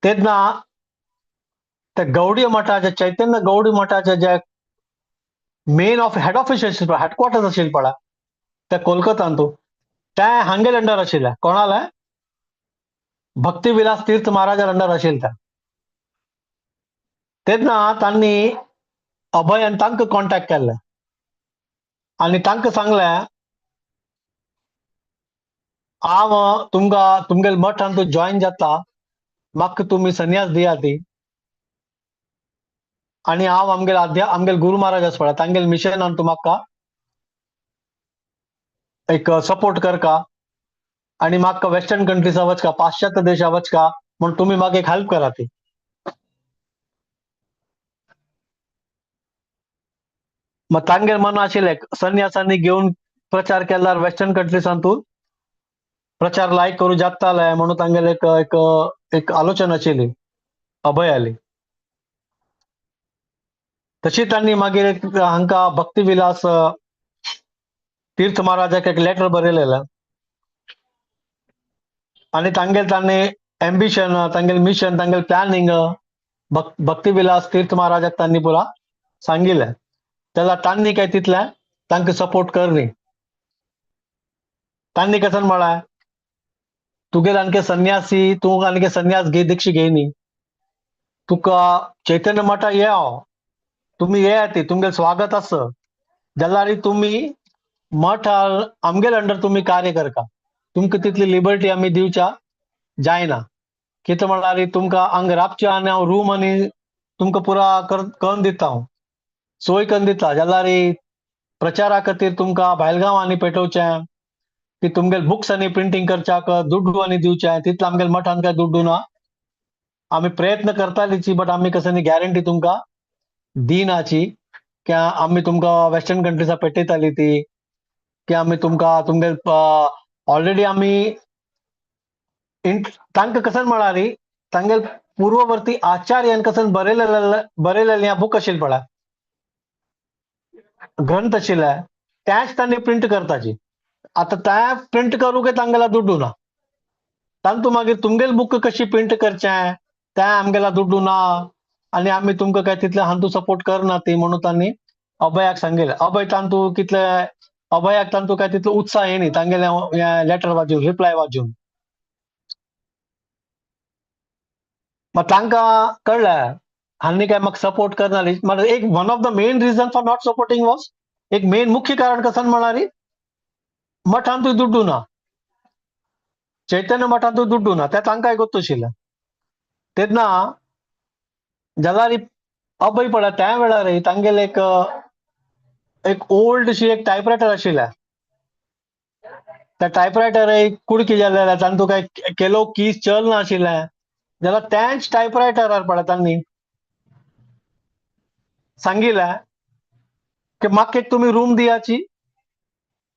तेन्ना ते गौडी मठाचे चैतन्य गौडी मठाचे जे मेन हेड ऑफिस आशिल्ले हेडक्वॉर्टर्स आशिल्ले पळय ते कोलकातांत ते हांगेले अंडर आशिल्ले. कोणाले भक्ती विलास तीर्थ महाराजा अंडर आशिल्ले. तेन्ना तांणी अभयान तांकां कॉन्टॅक्ट केल्ले आनी तांकां सांगलें हांव तुमगेले मठान जॉयन जाता म्हाका तुमी संन्यास दियात. आणि हांव आमगेल गुरु महाराज आसा पळय तांगेल मिशनान तूं म्हाका एक सपोर्ट करका आणि म्हाका वेस्टर्न कंट्रीजा वचका, पाश्चात्य देशा वचका म्हूण तुमी म्हाका एक हेल्प करा ती. मग तांगेल मन आशिल्लें संन्यासांनी घेवन प्रचार केल्यार वेस्टर्न कंट्रीसांतून प्रचार लायक करूं जातालें म्हणून तांगेल एक एक एक आलोचना आशिल्ली अभयाली. तशी तांणी मागीर हांकां भक्तिविलास तीर्थ महाराजाक एक लेटर बरयलेलें आणि तांणी एम्बिशन, तांगेल मिशन, तांगेल प्लॅनिंग भक्तिविलास तीर्थ महाराजाक तांणी पुरा सांगिल्लें. जाल्यार तांणी काय तितलें तांकां सपोर्ट करनी. तांणी कसन म्हळां तुगेल आणखी संन्यासी तूं आणखी संन्यास दीक्षा घेयनी तुका चैतन्य मठा येव तुम्ही येयात तुमगेल स्वागत आस जाल्यार तुम्ही मठ आमगेल अंडर तुम्ही कार्य करता. तुमकां तितली लिबर्टी आमी दिवच्या जायना. कितें म्हळ्यार तुमकां हांगा रावचें आनी हांव रूम आनी तुमकां पुरा करून दिता हांव सोय करून दिता. जाल्यार प्रचारा खातीर तुमकां भायलगांव आनी पेटोवचें की तुमगेल बुक्स आनी प्रिंटींग करच्याक दुड्डू आनी दिवचें तितलें आमगेल मठान काय दुड्डू ना. आमी प्रयत्न करतालीची बट आमी कसं गॅरंटी तुमकां दिनाची की आमी तुमकां वेस्टर्न कंट्रीजा पेटयताली ती की आमी तुमकां तुमगेल ऑलरेडी आमी तांकां कसन म्हळार तांगेल पूर्ववर्ती आचार्यान कसन बरयलेलें बूक आशिल्लें पळय ग्रंथ आशिल्ले तेच तांणी प्रिंट करताची. आता त्या प्रिंट करूंक तांगेला दुड्डू ना. तांतूं मागीर तुमगेल बुक कशी प्रिंट करचें तें आमगेला दुड्डू ना आनी आमी तुमकां काय तितलें हांतू सपोर्ट करना ती म्हणून तांणी अभयाक सांगिल्लें. अभय तांतूं कितले अभयाक तांतूं काय तितलो उत्साह येयनी तांगेलें लेटर वाचून रिप्लाय वाचून. मग तांकां कळलें हांणी काय म्हाका सपोर्ट करनाली. म्हणजे एक one of the main reason for not supporting was एक मेन मुख्य कारण कसन म्हळार मठांतूय दुड्डू ना. चैतन्य मठांतूय दुड्डू ना तें तांकांय गोत्त आशिल्लें. तेन्ना जाल्यार अभय पळय त्या वेळार तांगेल एक ओल्डशी एक टायपरायटर आशिल्लें. त्या टायपरायटर कुडकी जाल्लें तांतूं काय केलो कीज चलना आशिल्लें जाल्यार त्याच टायपरायटरार पळय तांणी सांगिल्लें की म्हाका एक तुमी रूम दियाची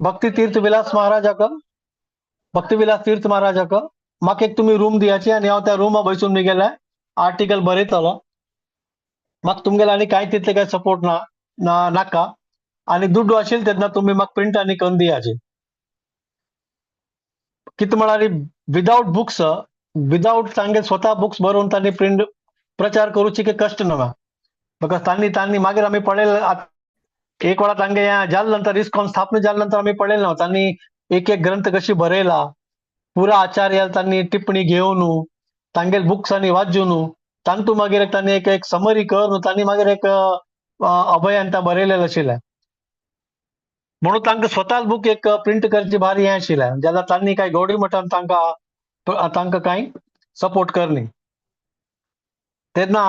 भक्तिविलास तीर्थ महाराजाक म्हाका एक तुमी रूम दियाची आनी हांव त्या रुमा बसून म्हगेलें आर्टिकल बरयतलो. म्हाका तुमगेले आनी कांय तितले काय सपोर्ट नाका आनी दुड्डू आशिल्ले तेन्ना तुमी म्हाका प्रिंट आनी करून दियाची. कितें म्हळ्यार विदाउट बुक्स विदाउट तांगे स्वता बुक्स बरोवन तांणी प्रिंट प्रचार करूची की कष्ट नव्हे. बिकॉज तांणी मागीर आमी पळयलें एक वेळा तांगे जाले नंतर इस्कॉन स्थापना जाले नंतर आमी पळयलें तांणी एक एक ग्रंथ कशी बरयला पुरा आचार्य तांणी टिप्पणी घेवन तांगेल बुक्स आनी वाचून तांतूं मागीर तांणी एक एक समरी करून तांणी मागीर एक अभयान त्या बरयलेलें आशिल्लें म्हणून तांकां स्वताच बूक एक प्रिंट करची भारी हें आशिल्लें. जाल्यार तांणी काय गौडी मठान तांकां कांय सपोर्ट करनी. तेन्ना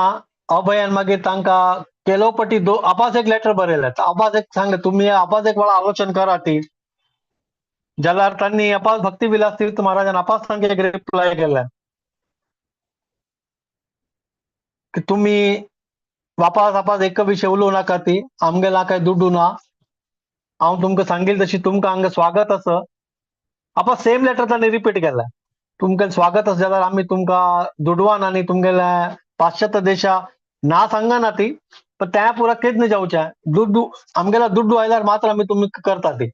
अभयान मागीर तांकां केलोपटी आपास एक लेटर बरयलें. आपास एक सांगलें तुमी आपास एक वेळा आलोचना करा ती. जाल्यार तांणी आपास भक्तिविलास तीर्थ महाराजान आपास तांकां एक रिप्लाय केलें की तुमी आपास एक विशय उलोवं नाका ती आमगेला काय दुड्डू ना. हांव तुमकां सांगिल्लें तशी तुमकां हांगा स्वागत आसा. आपास सेम लेटर तांणी रिपीट केलें. तुमगेलें स्वागत आसा जाल्यार आमी तुमकां दुडवान आनी तुमगेले पाश्चात्य देशा ना सांगना ती पण त्या पुरा केच जावचें. दुड्डू आमगेला दुड्डू आयल्यार मात्र आमी तुमकां करता ती.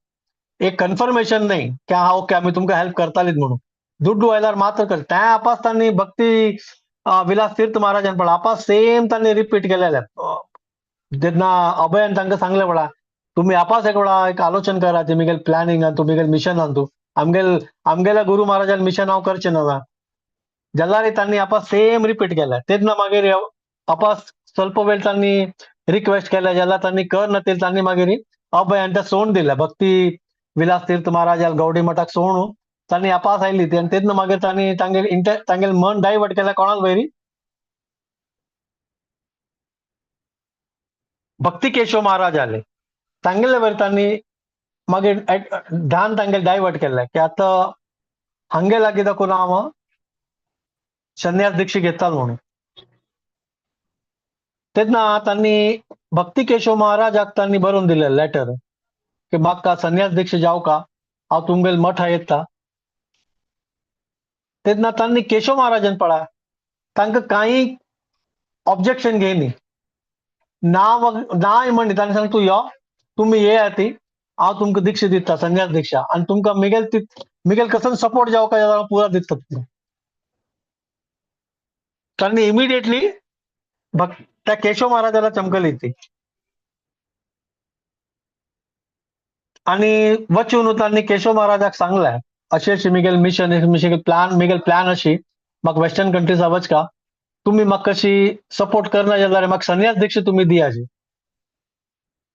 एक कन्फर्मेशन नाही की हा ओके आम्ही तुमकां हेल्प करतालीच म्हणून. दुड्डू आयल्यार मात्र कर त्या आपास तांणी भक्ती विलास तीर्थ महाराजान पळय आपास सेम तांणी रिपीट केलेलें. जेन्ना अभयान तांकां सांगलें पळय तुमी आपास एक वेळा एक आलोचना करा तुमगेल प्लॅनिंगान तुमगेल मिशनान आमगेल्या गुरु महाराजान मिशन हांव करचें नव्हे. जाल्यार तांणी आपास सेम रिपीट केलें. तेन्ना मागीर आपास स्वल्प वेळ तांणी रिक्वेस्ट केलें जाल्यार तांणी करना तांणी मागीर अभयान तें सोडून दिलें. भक्ती विलास तीर्थ महाराज गौडी मठाक सोडून तांणी आपास आयली ती आनी तेन्ना मागीर तांणी तांगेलें मन डायवर्ट केलें कोणाक वयरी भक्ती केशव महाराज आले. तांगेले वर त्यांनी मागे ध्यान तांगेल डायवर्ट केलं की आता हंगे लागी दाखवून हांव संन्यास दीक्षा घेतात म्हणून. तेन्ना त्यांनी भक्ती केशव महाराजाक त्यांनी बरोवन दिले लेटर की म्हाका संन्यास दीक्षा जावका, हांव तुमगेल मठा येता. तेन्ना त्यांनी केशव महाराजान पळय तांकां कांय ऑब्जेक्शन घेयनी ना म्हणनी तांणी सांग तूं यो, तुमी येयाती, हांव तुमकां दीक्षा दिता संन्यास दीक्षा आनी तुमकां मिगेल कसन सपोर्ट जावका हांव पुरा दिता. त्यांनी इमिडिएटली त्या केशव महाराजाला चमकली ती आणि वचून त्यांनी केशव महाराजाक सांगलें अशें अशें मिगेल मिशन मिगेल प्लॅन अशी म्हाका वेस्टर्न कंट्रीज वच का, तुम्ही म्हाका कशी सपोर्ट करना जाल्यार म्हाका संन्यास दीक्षा तुम्ही दियाची.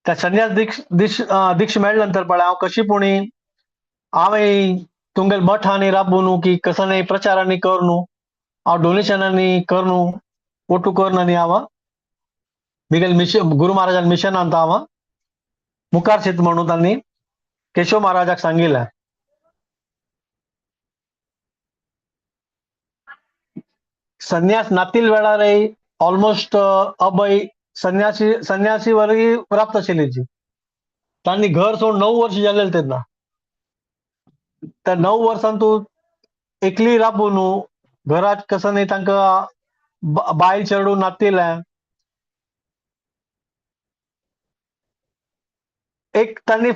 त्या संन्यास दीक्षा मेळ्ळे नंतर पळय हांव कशी पुणी हांवें तुमगेल मठांनी राबू न्हू की कसं प्रचारांनी कर न्हू, हांव डोनेशनांनी कर न्हू, ओटू करना न्ही हांव मिगेल मिशन गुरु महाराजान मिशनांत हांव मुखार शित म्हणून त्यांनी केशव महाराजाक सांगिल्लें. संन्यास नातील वेळार ऑलमोस्ट अभय संन्यासी वरय प्राप्त आशिल्ली जी. त्यांनी घर सोडून 9 वर्ष जालेले तेन्ना. त्या 9 वर्सांत तूं एकली राबू न्हू, घरात कसं नाही तांकां बायल चेडूं नातिलें. त्यांनी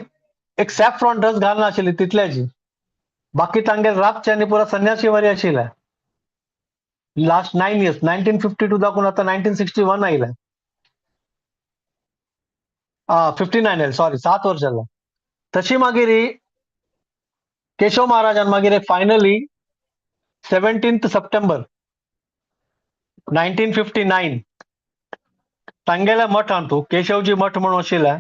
एक सॅफ्रॉन ड्रेस घालना आशिल्ली तितल्याची, बाकी तांगेल राबचे आनी पुरा संन्यासी वरी आशिल्ले. लास्ट 9 years 1952 दाखवून आता 1961 आयलें. 59 येयलें, सॉरी 7 वर्ष जालें. तशी मागीर केशव महाराजान मागीर फायनली 17th September 1959 तांगेल्या मठांतू केशवजी मठ म्हणून आशिल्लें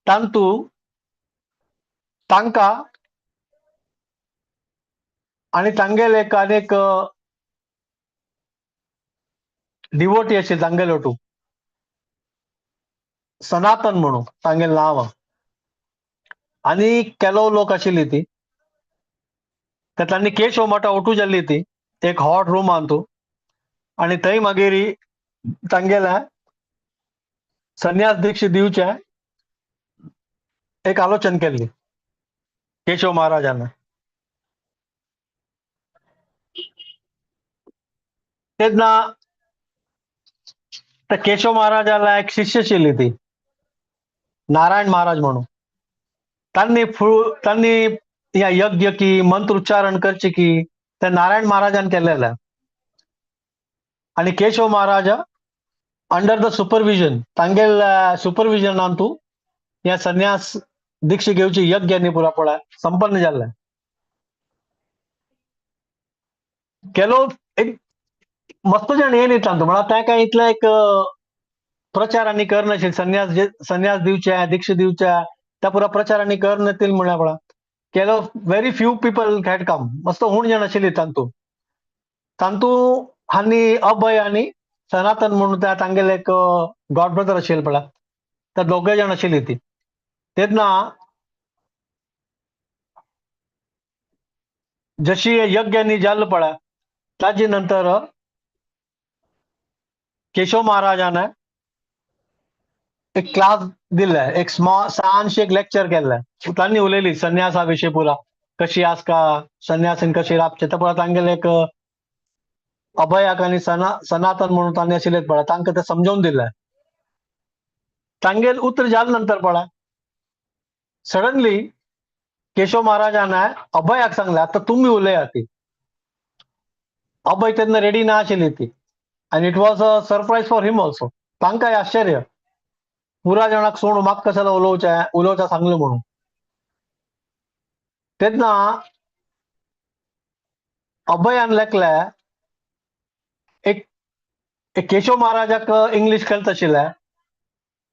तांतू तांकां आनी तांगेले एक डिवोटी आशिल्ले तांगेले ओटू सनातन म्हणून तांगेलें नांव आनी केलो लोक आशिल्ली ती. तांणी केशव मठा ओटू जाल्ली ती एक हॉट रूम तू आनी थंय मागीर तांगेलें संन्यास दीक्षा दिवचे एक आलोचन केल्ली केशव महाराजान. तेन्ना त्या केशव महाराजाला एक शिष्य आशिल्ली ती नारायण महाराज म्हणून. त्यांनी या यज्ञ की मंत्र उच्चारण करचे की त्या नारायण महाराजान केलेलं आणि Keshav Maharaj under the supervision तांगेल सुपरविजनान तू या संन्यास दीक्षा घेवची यज्ञांनी पुरा पळय संपन्न जाल्लें. केलो एक मस्त जाण हे न्ही तांतू म्हळ्यार त्या काय इतले एक प्रचारांनी करनाशिल्ले संन्यास दिवचे दीक्षा दिवचे त्या पुरा प्रचारांनी करनातील म्हळ्यार पळय केलो very few people had come. मस्त हुण जाण आशिल्ली तांतू हांनी अभय आनी सनातन म्हणून त्या तांगेले एक गॉड ब्रदर आशिल्ले पळय त्या दोगय जाण आशिल्ली ती. तेन्ना जशी यज्ञांनी जाल्लो पळय ताजे नंतर केशव महाराजान एक क्लास दिल्ले, एक सानशे एक लेक्चर केल्लें. तांणी उलयली संन्यासा विशीं पुरा कशी आसका संन्यासीन कशी राबचे ते पळय तांगेले एक अभयाक आनी सनातन म्हणून तांणी आशिल्ले पळय तांकां ते समजावन दिलें. तांगेल उतर जाले नंतर पळय सडनली केशव महाराजान अभयाक सांगलें आता तुमी उलया ती. अभय तेन्ना रेडी ना आशिल्ली ती आनी it was a surprise for him also. तांकांय आश्चर्य पुरा जाणाक सोडून म्हाका कशाला उलोवचें सांगलें म्हणून. तेन्ना अभयान लेखलें एक केशव महाराजाक इंग्लीश कळत आशिल्लें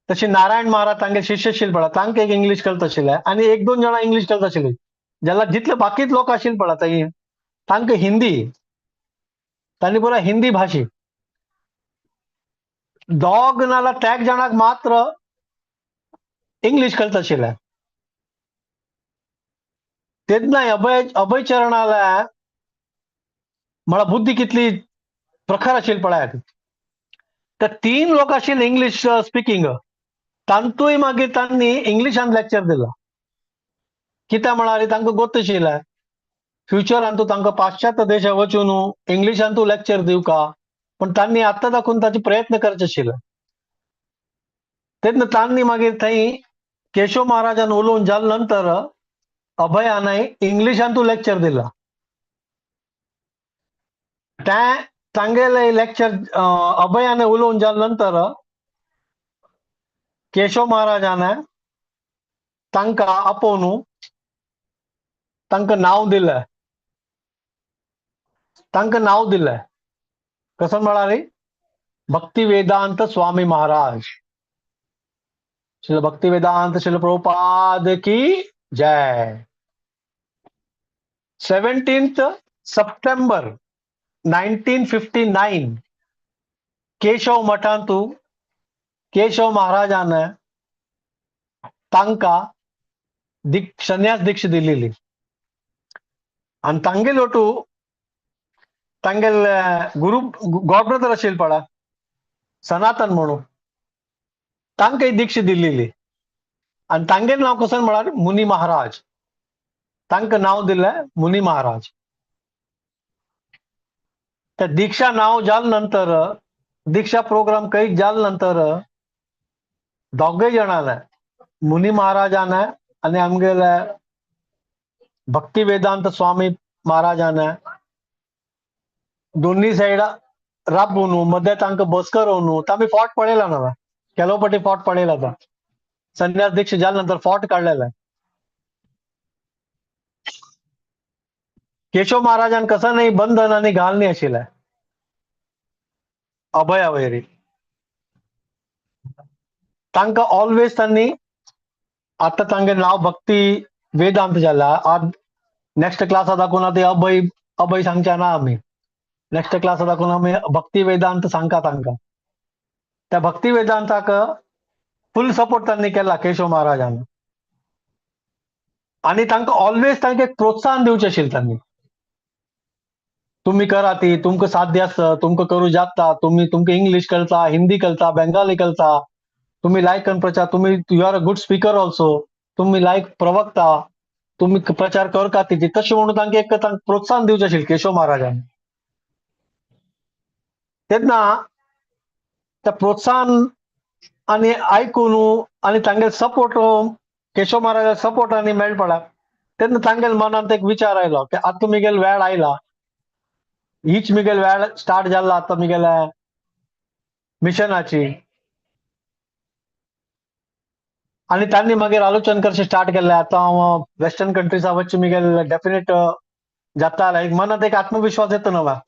तशी नारायण महाराज तांगे शिष्य आशिल्ले पळय तांकां एक इंग्लीश कळत आशिल्लें आनी 1-2 जाणां इंग्लीश कळत आशिल्ली जाल्यार जितले बाकीच लोक आशिल्ले पळय थंय तांकां हिंदी तांणी पुरा हिंदी भाशी दोग नाल्यार तेग जाणांक मात्र इंग्लीश कळत आशिल्लें. तेन्ना अभय चरणाला म्हळ्यार बुद्धी कितली प्रखर आशिल्ली पळयात. ते 3 लोक आशिल्ले इंग्लीश स्पिकींग, तांतूय मागीर तांणी इंग्लिशान लेक्चर दिला. कित्याक म्हळ्यार तांकां गोत आशिल्लें फ्युचरान तूं तांकां पाश्चात्य देशां वचून इंग्लिशान तूं लेक्चर दिवका, पण तांणी आत्तां दाखून ताचे प्रयत्न करचे आशिल्ले. तेन्ना तांणी मागीर थंय केशव महाराजान उलोवन जाले नंतर अभयानय इंग्लिशान तूं लेक्चर दिला. तें तांगेले लेक्चर अभयाने उलोवन जाले नंतर केशव महाराजान तांकां आपोवन तांकां नांव दिलें. तांकां नांव दिलें कसं म्हळ्यार भक्ती वेदांत स्वामी महाराज. श्री भक्ति वेदांत श्रील प्रभुपाद की जय. 17th सप्टेंबर 1959 केशव मठांतू केशव महाराजान तांकां संन्यास दीक्षा दिलेली. आणि तांगेल ओटू तांगेल गुरु गॉड ब्रदर आशिल्ले पळय सनातन म्हणून तांकां ही दीक्षा दिलेली. आणि तांगेल नांव कसं म्हळ्यार मुनी महाराज. तांकां नांव दिलें मुनी महाराज. त्या दीक्षा नांव जाले नंतर दीक्षा प्रोग्राम करीत जाले नंतर दोगय जाणांना मुनी महाराजान आणि आमगेले भक्ती वेदांत स्वामी महाराजान दोन्ही साइड राबून मध्ये तांकां बसकर होऊन तांबी फोट पळयला ना केलोपटी फोट पळयला आता संन्यास दीक्षा जाले नंतर फोट काढलेला. केशव महाराजान कसं नाही बंधन आणि घाल नाही आशिल्लें. अभया वैरी तांकां ऑलवेज तांणी आता तांगे नाव भक्ती वेदांत जाला. आज नेक्स्ट क्लासात दाखवून ते अभय अभय सांगच्या ना आम्ही नेक्स्ट क्लासात दाखवून आम्ही भक्ती वेदांत सांगता तांकां. त्या भक्ती वेदांताक फुल सपोर्ट तांणी केला केशव महाराजान. आणि तांकां ऑलवेज तांकां एक प्रोत्साहन दिवचें आशिल्लें तांणी. तुम्ही करा ती तुमकां साध्य आसता तुमकां करूं जाता. तुम्ही तुमकां इंग्लीश कळता हिंदी कळता बेंगाली कळता. तुम्ही लायक प्रचार तुम्ही you are a good speaker also. तुम्ही लायक प्रवक्ता तुम्ही प्रचार करता तिची तशें म्हणून तांकां एक प्रोत्साहन दिवचें आशिल्लें केशव महाराजान. तेन्ना त्या प्रोत्साहन आणि आयकून आणि तांगे सपोर्ट केशव महाराजा सपोर्ट आणि मेळ पडला. तेन्ना तांगेल मनांत एक विचार आयलो की आतां तुमगेल वेळ आयला. हीच मुगेल वेळ स्टार्ट जाला आतां मुगेल्या मिशनाची. आणि तांणी मागीर आलोचन करचें स्टार्ट केलें. आतां हांव वेस्टर्न कंट्रीजा वचचें मुगेल डेफिनेट जाता एक मनांत एक आत्मविश्वास येता नवा.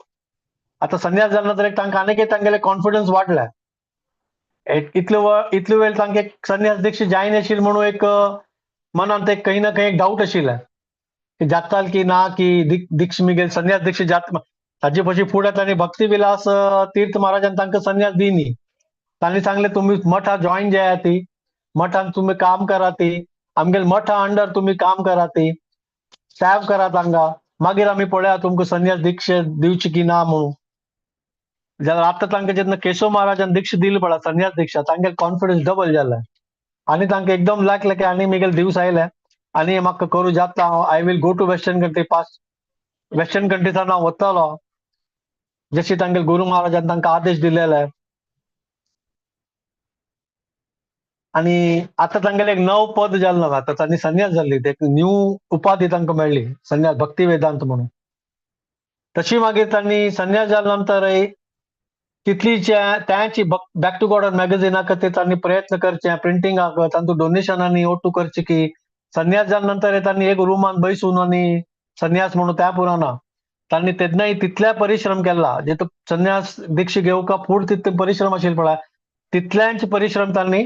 आतां संन्यास जाले नंतर तांकां आनीक तांगेले कॉन्फिडन्स वाडले. इतलो वेळ तांकां एक संन्यास दीक्षा जाय नाशिल्ली म्हणून एक मनांत एक खंय ना खंय एक डाऊट आशिल्लें की जाताल की ना की दीक्षा मुगेल संन्यास दीक्षा जाता. ताजे पयलीं फुडें तांणी भक्ती विलास तीर्थ महाराजान तांकां संन्यास दिनी. तांणी सांगलें तुमी मठा जॉईन जायाती मठान तुम्ही काम करा ती आमगेल मठा अंडर तुम्ही काम करा ती सेव करा तांकां. मागीर आमी पळया तुमकां संन्यास दीक्षा दिवची की ना म्हणून. जाल्यार आतां तांकां जेन्ना केशव महाराजान दीक्षा दिली पळय संन्यास दीक्षा तांगेल कॉन्फिडन्स डबल जालें. आनी तांकां एकदम लागलें की आनी मुगेल दिवस आयले आनी म्हाका करूं जाता. I will go to western country पास वेस्टर्न कंट्रीसान हांव वतलो जशी तांगेल गुरु महाराजान तांकां आदेश दिलेले. आणि आता तांगेले एक नव पद जालें नवा. आतां तांणी संन्यास जाल्ली एक न्यू उपाधी तांकां मेळ्ळी संन्यास भक्ती वेदांत म्हणून. तशी मागीर तांणी संन्यास जाले नंतर तितलीच्या त्याची बॅक टू गॉड मॅगझिना खातीर तांणी प्रयत्न करचे प्रिंटिंगाक तांतूं डोनेशनांनी ओटू करचे की संन्यास जाले नंतर तांणी एक रुमान बसून आनी संन्यास म्हणून त्या पुराना तांणी तेन्नाय तितले परिश्रम केला. जे संन्यास दीक्षा घेवका फूड तितले परिश्रम आशिल्ले पळय तितल्यांच परिश्रम तांणी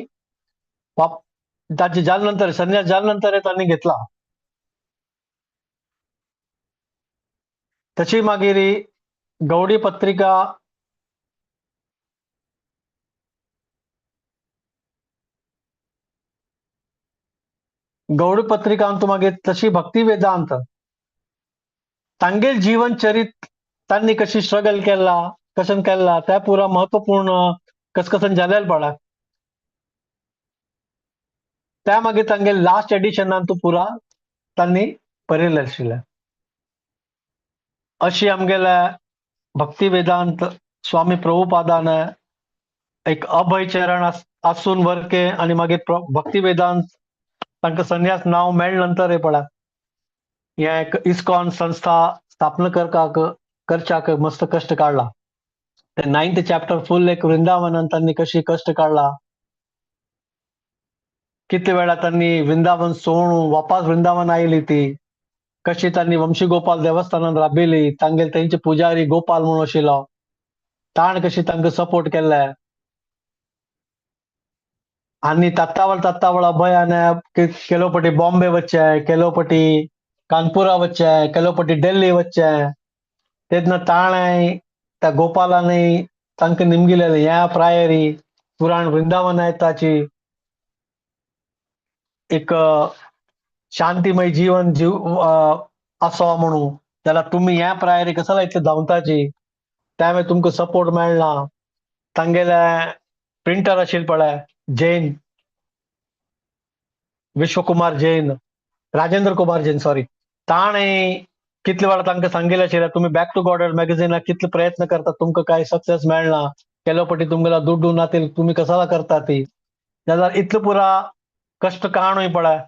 ताचे जाले नंतर संन्यास जाले नंतर तांणी घेतला. तशी मागीर गौडी पत्रिका गौडी पत्रिकांतू मागे तशी भक्ती वेदांत तांगेल जीवन चरित त्यांनी कशी स्ट्रगल केला कशन केला त्या पुरा महत्वपूर्ण कसकसन जालेल पडा त्या मागे तांगेल लास्ट एडिशनांतू पुरा त्यांनी बरयलें आशिल्लें. अशी आमगेले भक्ती वेदांत स्वामी प्रभुपादान एक अभय चरण आसून वर्के आणि मागीर भक्ती वेदांत तांकां संन्यास नांव मेळ्ळ नंतर हे पळय हे एक इस्कॉन संस्था स्थापना करच्याक मस्त कश्ट काडला. ते 9th चॅप्टर फुल एक वृंदावनांत त्यांनी कशी कश्ट काडला, किती वेळा त्यांनी वृंदावन सोडून वापस वृंदावन आयली ती, कशी त्यांनी वंशी गोपाल देवस्थानात राबिली, तांगेल तेंचे पुजारी गोपाल म्हणून आशिल्लो, ताण कशी तांकां सपोर्ट केले आणि तत्तावळ अभयाने केलो पटी बॉम्बे वच्चे, केलो पटी कानपुरा वच्चे, केलो पटी दिल्ली वच्चे, तेदना ताणें त्या गोपालांनी तांकां निमगिलेलें ह्या प्रायरी पुराण वृंदावन येताची एक शांतिमय जीवन आसो म्हणून जाल्यार तुमी ह्या प्रायरी कशाला इतले धांवताची, त्यामुळे तुमकां सपोर्ट मेळना. तांगेले प्रिंटर आशिल्ले पळय जैन, विश्वकुमार जैन, राजेंद्र कुमार जैन सॉरी, ताणें कितले वेळा तांकां सांगिल्लें आशिल्लें तुमी बॅक टू गॉडेड मॅगझिनाक कितले प्रयत्न करता तुमकां काय सक्सेस मेळना, केलो पटी तुमगेला दुड्डू ना ते तुमी कशाला करता ती, जाल्यार इतलो पुरा कष्ट काणूय पळय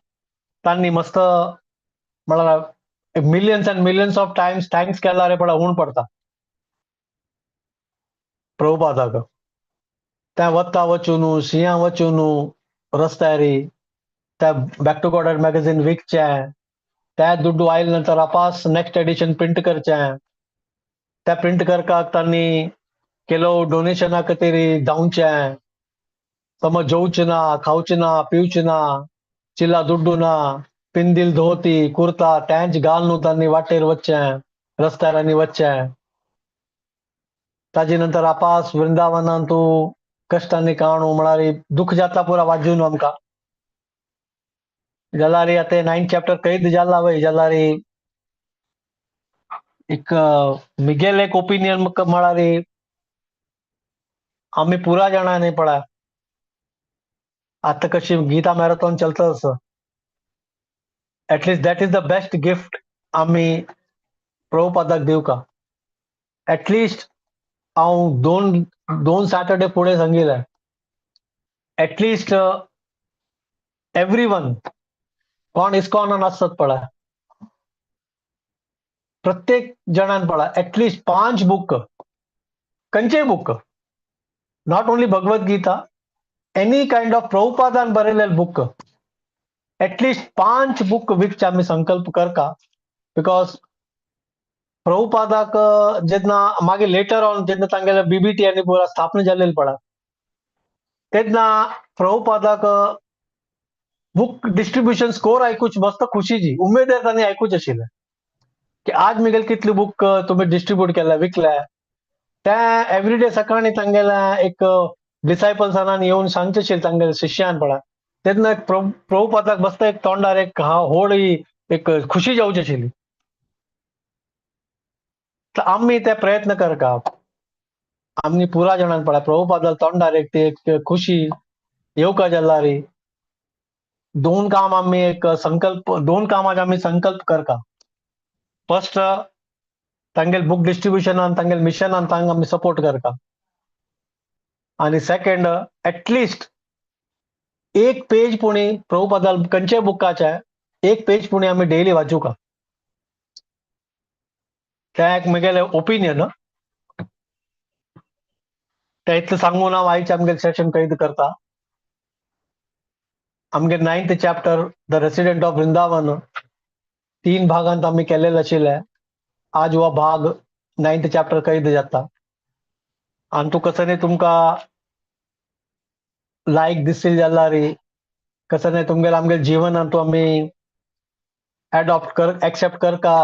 तांणी मस्त म्हळ्यार millions and millions of Times thanks केल्यार हे पळय उण पडटा प्रभुपादाक. त्या वत्ता वचून सिंहा वचून रस्त्यारी त्या बॅक टू गॉडेड मॅगझिन विकचें, त्या दुड्डू आयले नंतर वापस नेक्स्ट एडिशन प्रिंट करचें, त्या प्रिंट करपाक तांणी केलो डोनेशना खातीर धांवचें, समज जेवचें ना, खावचें ना, पिवचें ना, चिल्ला दुड्डू ना, पिंदील धोती कुर्ता तेंच घालून तांणी वाटेर वचचें, रस्त्यार वचचें. ताजे नंतर वापस वृंदावनांतू कश्टांनी काणू म्हळ्यार दुःख जाता पुरा वाजून आमकां. जाल्यार आतां 9th चॅप्टर कैद जाला वय जाल्यार एक मिगेल एक ओपिनियन म्हळ्यार आम्ही पुरा जाणांनी पळय आता कशी गीता मॅरेथॉन चलता तसं at least that is the best gift आम्ही प्रभुपादाक दिवका. ऍटलीस्ट हांव दोन सॅटर्डे फुडें सांगिल्लें ऍटलीस्ट एव्हरीवन कोण इस्कॉनान आसत पळय प्रत्येक जणान पळय ऍटलीस्ट 5 बुक खंयचेय book not only Bhagavad Gita any kind of प्रभुपादान बरयलेले बुक ऍटलीस्ट 5 बुक विकचे आम्ही संकल्प करता. बिकॉज प्रभुपादाक जेन्ना मागीर लेटर ऑन जेन्ना तांगेले बीबीटी आनी पुरा स्थापना जाल्लेली पळय तेन्ना प्रभुपादाक बुक डिस्ट्रीब्युशन स्कोर आयकूच मस्त खुशीची उमेद तांणी आयकूच आशिल्लें की आज मिगेल कितले बुक तुम्ही डिस्ट्रीब्यूट केल्या विकल्या त्या एव्हरीडे सकाळी तांगेल्या एक डिसायपल्सांनी येऊन सांगचे आशिल्ले तांगेल्या शिष्यान पळय तेन्ना एक प्रभुपादाक मस्त एक तोंडार एक व्हडली एक खुशी जावची आशिल्ली. तर आम्ही ते प्रयत्न करता आम्ही पुरा जाणांक पळय प्रभुपादाक तोंडार एक ते एक खुशी येवका जाल्यार दोन कामाचे आम्ही संकल्प करता. फर्स्ट तांगेल बुक डिस्ट्रीब्युशनान तांगेल मिशनान तांकां आमी सपोर्ट करता आणि सेकंड ऍटलीस्ट एक पेज पुणी प्रभुपादाल खंयच्याय बुकाचे एक पेज पुणी आमी डेली वाचूका ते एक म्हगेलें ओपिनियन ते इतलें सांगून हांव आयचे आमगेलें सेशन कैद करता. आमगे 9th chapter the resident of Vrindavan 3 भागांत आमी केलेले आशिल्ले. आज हो भाग 9th चॅप्टर कैद जाता आणि तू कसं तुमकां लायक दिसली जाल्यार कसं तुमगेले आमगे जिवनांत तू आमी एक्सेप्ट करता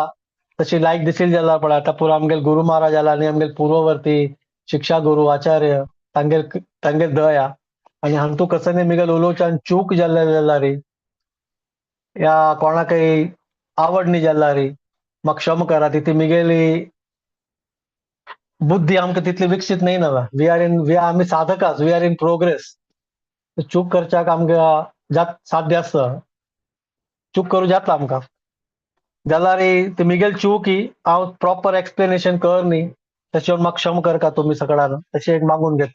तशी लायक दिसली जाल्यार पळय आतां पुरो आमगेले गुरु महाराज जाला आनी आमगेले पूर्ववर्ती शिक्षा गुरु आचार्य तांगेर दया आणि हांगा तू कसं मिगेल उलोवच्यान चूक जाल्ले जाल्यार या कोणाकय आवड न्ही जाल्लारी म्हाका क्षम करा ती मिगेली बुद्धी आमकां तितली विकसीत न्ही ना वी आमी साधकाच वी आर इन प्रोग्रेस. चूक करच्याक आमकां साध्य आसता, चूक करूं जाता आमकां जाल्यार ती मिगेल चूक ही हांव प्रॉपर एक्सप्लेनेशन कर न्ही तशें म्हाका क्षम कर का तुमी सकळान तशें एक मागून घेता.